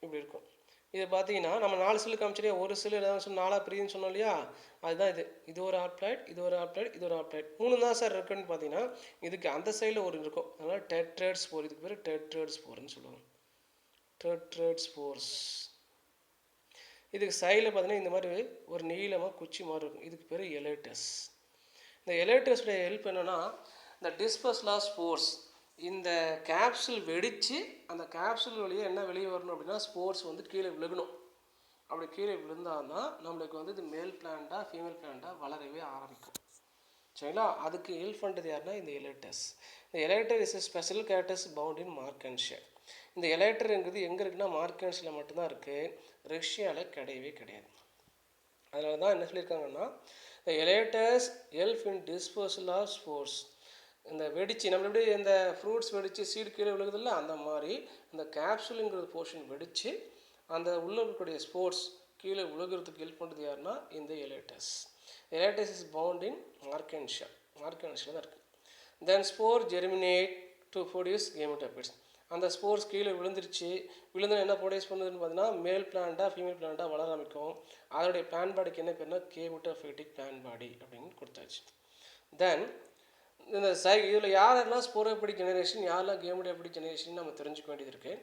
இப்படி இருக்கும். இதை பார்த்தீங்கன்னா நம்ம 4 செல்லு காமிச்சிட்டே ஒரு செல்லு ஏதாவது சொல்லி 4 பிரியுன்னு சொன்னோம் இல்லையா, அதுதான் இது ஒரு ஆப்ளாய்ட், இது ஒரு ஆப்ளாய்ட், இது ஒரு ஆப்ளாய்ட். 3 தான் சார் இருக்குன்னு பார்த்தீங்கன்னா இதுக்கு அந்த சைடில் ஒரு இருக்கும். அதனால் டெட்ரேட் ஸ்போர். இதுக்கு பேர் டெட்ரேட் ஸ்போர்னு சொல்லுவாங்க. டெட்ரேட் ஸ்போர்ஸ். இதுக்கு சைடில் பார்த்தீங்கன்னா இந்த மாதிரி ஒரு நீளமாக குச்சி மாதிரி இருக்கும். இதுக்கு பேர் எலைட்டஸ். இந்த எலைட்டஸுடைய ஹெல்ப் என்னென்னா, இந்த டிஸ்பர்சல் ஆஃப் ஸ்போர்ஸ், இந்த கேப்சூல் வெடித்து அந்த கேப்சூல் வழியாக என்ன வெளியே வரணும் அப்படின்னா ஸ்போர்ஸ் வந்து கீழே விழுகணும். அப்படி கீழே விழுந்தால் தான் நம்மளுக்கு வந்து இது மேல் பிளான்ட்டாக ஃபீமேல் பிளான்ட்டாக வளரவே ஆரம்பிக்கும். சரிங்களா? அதுக்கு ஹெல்ப் பண்ணுறது யாருன்னா இந்த எலைட்டஸ். இந்த elater is a special characters found in Marchantia. இந்த எலைட்டருங்கிறது எங்கே இருக்குன்னா மார்க்கன்ஷியில் மட்டும்தான் இருக்குது. ரஷ்யாவில் கிடையவே கிடையாது. அதனால தான் என்ன சொல்லியிருக்காங்கன்னா, the elaters help in dispersal of spores. இந்த வெடிச்சு நம்ம எப்படி இந்த ஃப்ரூட்ஸ் வெடித்து சீடு கீழே விழுகுதில்ல, அந்த மாதிரி இந்த கேப்சூலுங்கிற போர்ஷன் வெடித்து அந்த உள்ள இருக்கக்கூடிய ஸ்போர்ட்ஸ் கீழே விழுகிறதுக்கு ஹெல்ப் பண்ணுறது யாருன்னா இந்த எலைட்டஸ். எலைட்டஸ் இஸ் பவுண்ட் இன் மார்க்கன்ஷியா. மார்க்கன்ஷியா தான் இருக்குது. தென் ஸ்போர் ஜெர்மினேட் டு ப்ரொடியூஸ் கேமெட்டோஃபைட்ஸ். அந்த ஸ்போர்ஸ் கீழே விழுந்து என்ன ப்ரொடியூஸ் பண்ணுதுன்னு பார்த்தீங்கன்னா மேல் பிளான்ட்டாக ஃபீமேல் பிளான்ட்டாக வளர ஆரம்பிக்கும். அதோடைய பிளான் பாடிக்கு என்ன பேர்னா கேமெட்டோஃபைட்டிக் பிளான் பாடி அப்படின்னு கொடுத்தாச்சு. தென் இந்த இதில் யாரெல்லாம் ஸ்போரோஃபைட்டிக் ஜெனரேஷன், யாரெல்லாம் கேமெட்டோஃபைட்டிக் ஜெனரேஷன் நம்ம தெரிஞ்சுக்க வேண்டியது இருக்குது.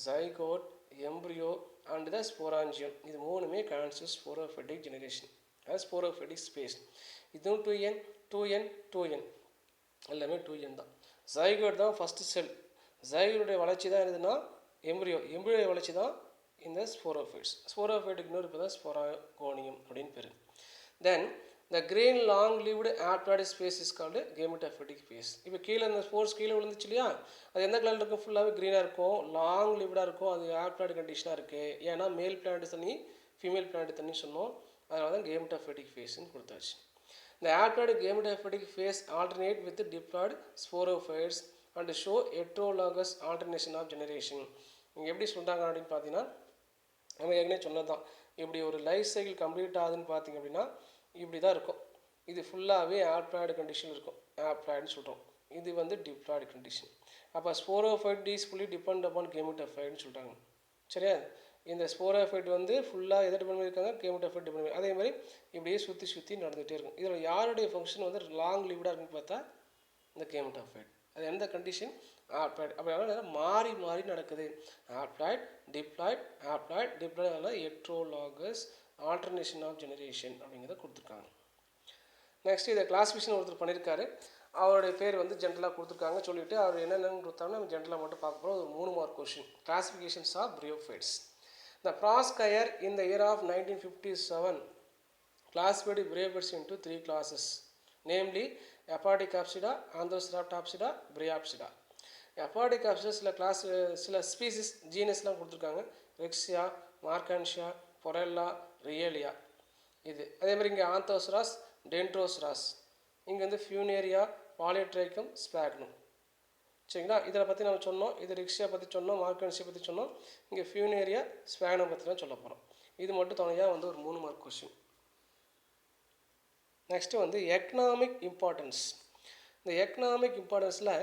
ஜைகோட், எம்ப்ரியோ அண்ட் த ஸ்போராஞ்சியம், இது 3மே கான்ஸ்டியூட் ஸ்போரோஃபைட்டிக் ஜெனரேஷன். அது ஸ்போரோஃபைட்டிக் ஸ்பேஸ். இதுவும் 2n 2n 2n எல்லாமே 2n தான். ஜைகோட் தான் ஃபஸ்ட்டு செல். ஜைகோடைய வளர்ச்சி தான் எதுனா எம்ப்ரியோடைய வளர்ச்சி தான் இந்த ஸ்போரோஃபைட்ஸ். ஸ்போரோஃபைட்டுக்கு இன்னொரு பேர் தான் ஸ்போராகோனியம் அப்படின்னு பேர். தென் the green long lived haploid space is called gametophytic phase. இப்போ கீழே இந்த ஸ்போர்ஸ் கீழே விழுந்துச்சு இல்லையா, அது எந்த கலரில் இருக்கும்? ஃபுல்லாகவே க்ரீனாக இருக்கும், லாங் லிவ்டாக இருக்கும். அது ஹாப்ளாய்டு கண்டிஷனாக இருக்குது. ஏன்னா மேல் பிளான்ட் தண்ணி ஃபீமேல் பிளான்ட் தண்ணி சொன்னோம். அதனால தான் gametophytic phase-ன்னு கொடுத்தாச்சு. இந்த haploid gametophytic phase alternate with diploid sporophytes and show heterologous alternation of generation. இங்கே எப்படி சொல்கிறாங்க அப்படின்னு பார்த்தீங்கன்னா, நம்ம ஏற்கனவே சொன்னது தான். இப்படி ஒரு லைஃப் சைக்கிள் கம்ப்ளீட் ஆகுதுன்னு பார்த்தீங்க அப்படின்னா இப்படி தான் இருக்கும். இது ஃபுல்லாகவே ஹாப்ளாய்டு கண்டிஷன் இருக்கும். ஹாப்ளாய்டுன்னு சொல்கிறோம். இது வந்து டிப்ளாய்டு கண்டிஷன். அப்போ sporophyte is fully depend upon கேமெட்டோஃபைட்னு சொல்கிறாங்க. சரியா? இந்த ஸ்போரோஃபைட் வந்து ஃபுல்லாக எதை டிபெண்ட் பண்ணியிருக்காங்க? கேமெட்டோஃபைட் டிபெண்ட் பண்ணி. அதே மாதிரி இப்படியே சுற்றி நடந்துகிட்டே இருக்கும். இதில் யாருடைய ஃபங்க்ஷன் வந்து லாங் லிவ்டாக இருக்குன்னு பார்த்தா இந்த கேமெட்டோஃபைட். அது எந்த கண்டிஷன்? ஹாப்ளாய்டு. அப்போ அதனால் மாறி நடக்குது. ஹாப்ளாய்டு டிப்ளாய்டு ஹாப்ளாய்டு டிப்ளாய்டு, அதனால் ஹெட்ரோலாகஸ் ஆல்டர்னேஷன் ஆஃப் ஜெனரேஷன் அப்படிங்கிறத கொடுத்துருக்காங்க. நெக்ஸ்ட் இதை கிளாஸிஃபிகேஷன் ஒருத்தர் பண்ணியிருக்காரு. அவருடைய பேர் வந்து ஜென்ரலாக கொடுத்துருக்காங்க. சொல்லிவிட்டு அவர் என்னென்னு கொடுத்தாலும் நம்ம ஜென்ரலாக மட்டும் பார்க்க போகிறோம். ஒரு 3 mark question. Classifications of bryophytes. The Proskauer in the year of 1957 classified Bryophytes into 3 classes, namely Apodicapsida, Anthoceraptopsida, Bryopsida. Apodicapsida சில ஸ்பீசிஸ் ஜீனஸ்லாம் கொடுத்துருக்காங்க. ரெக்ஸியா, மார்கன்ஷியா, பொரெல்லா, ரியலியா. இது அதே மாதிரி இங்கே ஆந்தோசராஸ், டென்ட்ரோசராஸ். இங்கே வந்து ஃபியூனேரியா, பாலிட்ரைக்கம், ஸ்பாக்னம். சரிங்களா? இதில் பற்றி நம்ம சொன்னோம். இது ரிக்ஷியா பற்றி சொன்னோம், மார்கன்ஷியா பற்றி சொன்னோம். இங்கே ஃபியூனேரியா, ஸ்பாக்னம் பற்றி தான் சொல்ல போகிறோம். இது மட்டும் துணையாக வந்து ஒரு 3 மார்க் கொஸ்டின். நெக்ஸ்ட்டு வந்து எக்கனாமிக் இம்பார்ட்டன்ஸ். இந்த எக்கனாமிக் இம்பார்ட்டன்ஸில்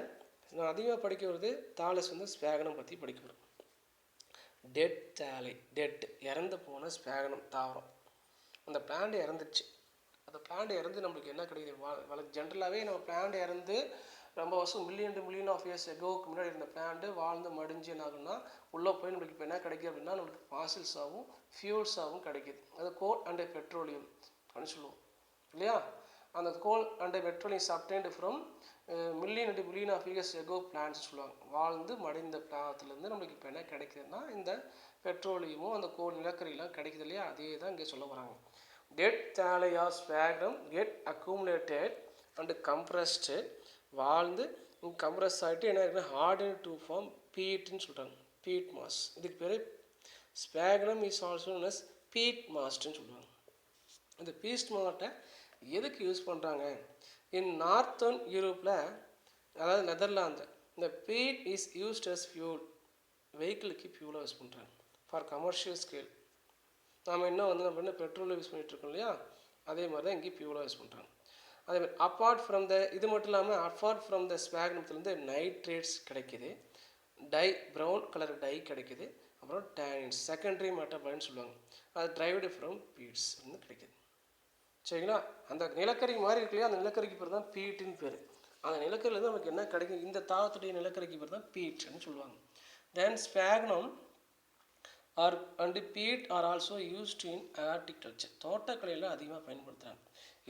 நான் அதிகமாக படிக்க வருது தாலஸ் வந்து ஸ்பாக்னம் பற்றி படிக்க வரும். டெட் தாலை, டெட் இறந்து போன ஸ்பாக்னம் தாவரம். அந்த பிளான்ட் இறந்துச்சு. அந்த பிளான்ட் இறந்து நம்மளுக்கு என்ன கிடைக்குது? ஜென்ரலாகவே நம்ம பிளான்ட் இறந்து ரொம்ப வருஷம் மில்லியன் ஆஃப் இயர்ஸ் எகோவுக்கு முன்னாடி இருந்த பிளான்ட்டு வாழ்ந்து மடிஞ்சு என்ன ஆகுன்னா உள்ளே போய் நம்மளுக்கு இப்போ என்ன கிடைக்குது அப்படின்னா நம்மளுக்கு ஃபாசில்ஸாகவும் ஃபியூல்ஸாகவும் கிடைக்கிது. அது கோல் அண்ட் பெட்ரோலியம் அப்படின்னு சொல்லுவோம் இல்லையா. அந்த coal and petroleum is obtained from million of years ago plants சொல்லுவாங்க. வாழ்ந்து மடிந்த பிளானத்துலேருந்து நம்மளுக்கு இப்போ என்ன கிடைக்குதுன்னா இந்த பெட்ரோலியமும் அந்த கோல் நிலக்கரியெல்லாம் கிடைக்குது இல்லையா. அதே தான் இங்கே சொல்ல வராங்க. Dead thalli or sphagnum get accumulated and compressed வாழ்ந்து கம்ப்ரஸ் ஆகிட்டு என்ன இருக்குன்னா ஹார்டன் டு ஃபார்ம் பீட்னு சொல்கிறாங்க. Peat moss. இதுக்கு பேர் sphagnum is also known as peat மாஸ்ட்னு சொல்லுவாங்க. இந்த பீஸ்ட் மாட்டை எதுக்கு யூஸ் பண்ணுறாங்க? இன் நார்த்தர்ன் யூரோப்பில், அதாவது நெதர்லாந்து, இந்த peat is used as fuel. வெஹிக்கிளுக்கு ஃபியூலாக யூஸ் பண்ணுறாங்க ஃபார் கமர்ஷியல் ஸ்கேல். நாம் இன்னும் வந்து நம்ம என்ன பெட்ரோல் யூஸ் பண்ணிகிட்ருக்கோம் இல்லையா, அதே மாதிரி தான் இங்கே ஃபியூலாக யூஸ் பண்ணுறாங்க. அதேமாதிரி அப்பார்ட் ஃப்ரம் த இது மட்டும் இல்லாமல் அப்பார்ட் ஃப்ரம் த ஸ்பேக்னத்துலேருந்து நைட்ரேட்ஸ் கிடைக்கிது, ப்ரௌன் கலர் டை கிடைக்கிது, அப்புறம் டேனின்ஸ் செகண்டரி மெட்டபாலைட்னு சொல்லுவாங்க. அது டிரைவ்டு ஃப்ரம் பீட்ஸ் வந்து கிடைக்கிது. சரிங்களா. அந்த நிலக்கரி மாதிரி இருக்கு இல்லையா, அந்த நிலக்கரிக்கு பேர் தான் பீட்டுன்னு பேர். அந்த நிலக்கரியிலேருந்து நமக்கு என்ன கிடைக்கும், இந்த தாவரத்துடைய நிலக்கரிக்கு பேர் தான் பீட்னு சொல்லுவாங்க. Then sphagnum or and peat are also used in horticulture. தோட்டக்கலையில் அதிகமாக பயன்படுத்துகிறாங்க.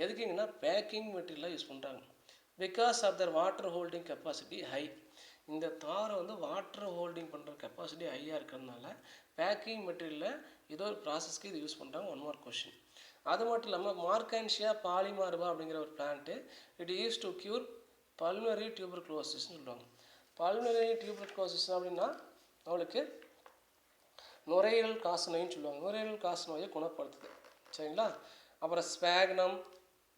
எதுக்குங்கன்னா பேக்கிங் மெட்டீரியலாக யூஸ் பண்ணுறாங்க. Because of their water holding capacity high. இந்த தாரம் வந்து வாட்டர் ஹோல்டிங் பண்ணுற கெப்பாசிட்டி ஹையாக இருக்கிறதுனால பேக்கிங் மெட்டீரியலில் ஏதோ ஒரு ப்ராசஸ்க்கு இது யூஸ் பண்ணுறாங்க. One more question. அது மட்டும் இல்லாமல் மார்கன்ஷியா பாலிமார்பா அப்படிங்கிற ஒரு plant it use to cure pulmonary டியூபர்குலோசிஸ்ன்னு சொல்லுவாங்க. பல்மனரி டியூபர்குலோசிஸ் அப்படின்னா அவளுக்கு நுரையீரல் காசநோயின்னு சொல்லுவாங்க. நுரையீரல் காசநோயை குணப்படுத்துது. சரிங்களா. அப்புறம் ஸ்பேக்னம்,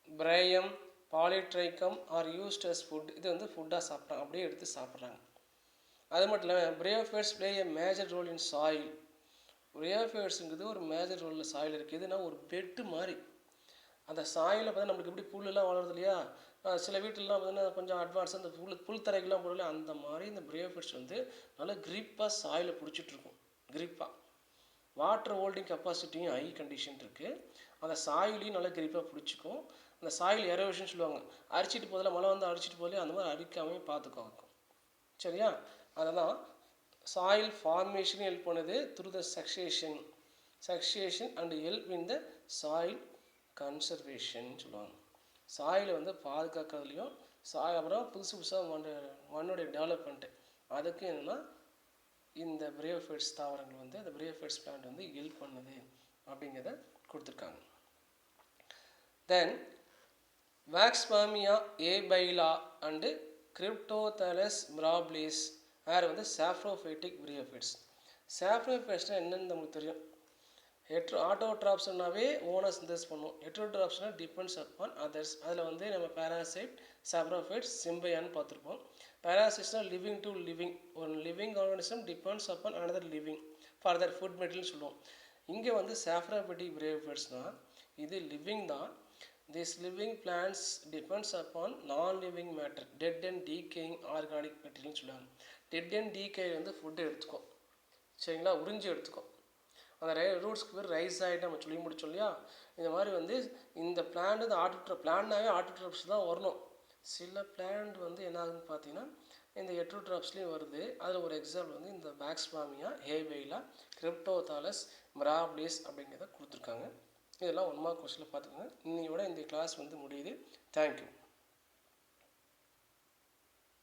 பிரேயம், பாலிட்ரைக்கம் ஆர் யூஸ்ட் அஸ் ஃபுட். இது வந்து ஃபுட்டாக சாப்பிட்றாங்க, அப்படியே எடுத்து சாப்பிட்றாங்க. அது மட்டும் இல்லாமல் bryophytes play a major role in soil. பிரியோஃபைட்ஸுங்கிறது ஒரு மேஜர் ரோலில் சாயில் இருக்குது. இதுனா ஒரு பெட்டு மாதிரி. அந்த சாயில் பார்த்தா நம்மளுக்கு எப்படி புல்லெல்லாம் வளருது இல்லையா, சில வீட்டிலலாம் பார்த்தீங்கன்னா கொஞ்சம் அட்வான்ஸாக அந்த புல் தரைக்கெல்லாம் போடல, அந்த மாதிரி இந்த பிரியோஃபைட்ஸ் வந்து நல்லா கிரிப்பாக சாயிலை பிடிச்சிட்ருக்கும். கிரிப்பாக வாட்டர் ஹோல்டிங் கெப்பாசிட்டியும் ஹை கண்டிஷன் இருக்குது. அந்த சாயிலையும் நல்லா கிரிப்பாக பிடிச்சிக்கும். அந்த சாயில் எரோஷன் சொல்லுவாங்க. அரிச்சிட்டு போதில் மழை வந்து அடிச்சிட்டு போதில்லையே, அந்த மாதிரி அடிக்காமல் பார்த்துக்கோங்க. சரியா. அதெல்லாம் சாயில் ஃபார்மேஷன் ஹெல்ப் பண்ணுது through the succession and help in the soil conservation சொல்லுவாங்க. சாயிலை வந்து பாதுகாக்கிறதுலையும் அப்புறம் புதுசாக மண்ணுடைய டெவலப்மெண்ட்டு அதுக்கு என்னென்னா இந்த பிரியோஃபைட்ஸ் தாவரங்கள் வந்து அந்த பிரியோஃபைட்ஸ் பிளான்ட் வந்து ஹெல்ப் பண்ணுது அப்படிங்கிறத கொடுத்துருக்காங்க. தென் வாக்ஸ்பாமியா ஏபைலா அண்டு கிரிப்டோதலஸ் மிராபிலிஸ் வேறு வந்து சாப்ரோஃபைட்டிக் பிரியோஃபைட்ஸ். சாப்ரோஃபைட்ஸ்னால் என்னென்னு நமக்கு தெரியும். ஆட்டோட்ராப்ஸ்னாவே ஓனாக சிந்தஸ் பண்ணும். ஹெட்ரோட்ராப்ஸ்னால் டிபெண்ட்ஸ் அப்பான் அதர்ஸ். அதில் வந்து நம்ம பேராசைட், சாப்ரோஃபைட்ஸ், சிம்பையான்னு பார்த்துருப்போம். பேராசைட்ஸ்னால் லிவிங் டு லிவிங். ஒரு living organism depends upon another living for their food material சொல்லுவோம். இங்கே வந்து சாப்ரோஃபைட்டிக் பிரியோஃபைட்ஸ்னால் இது லிவிங் தான். These living plants depends upon non-living matter, dead and decaying organic material சொல்லுவாங்க. டெட் அண்ட் டீகே வந்து ஃபுட்டு எடுத்துக்கும். சரிங்களா. உறிஞ்சி எடுத்துக்கும். அந்த ரூட்ஸ்க்கு பேர் ரைஸ் ஆகிட்டு நம்ம சொல்லி முடிச்சோம் இல்லையா. இந்த மாதிரி வந்து இந்த பிளான்ட் வந்து பிளான்னாவே ஆட்டோட்ராப்ஸ் தான் வரணும். சில பிளான்ட் வந்து என்ன ஆகுதுன்னு பார்த்தீங்கன்னா இந்த ஹெட்ரோட்ராப்ஸ்லேயும் வருது. அதில் ஒரு எக்ஸாம்பிள் வந்து இந்த வாக்ஸ்பாமியா ஏபைலா கிரிப்டோதலஸ் மிராபிலிஸ் அப்படிங்கிறத கொடுத்துருக்காங்க. இதெல்லாம் ஒன் மார்க் கொஸ்டினில் பார்த்துக்கோங்க. இன்னையோட இந்த கிளாஸ் வந்து முடியுது. தேங்க்யூ.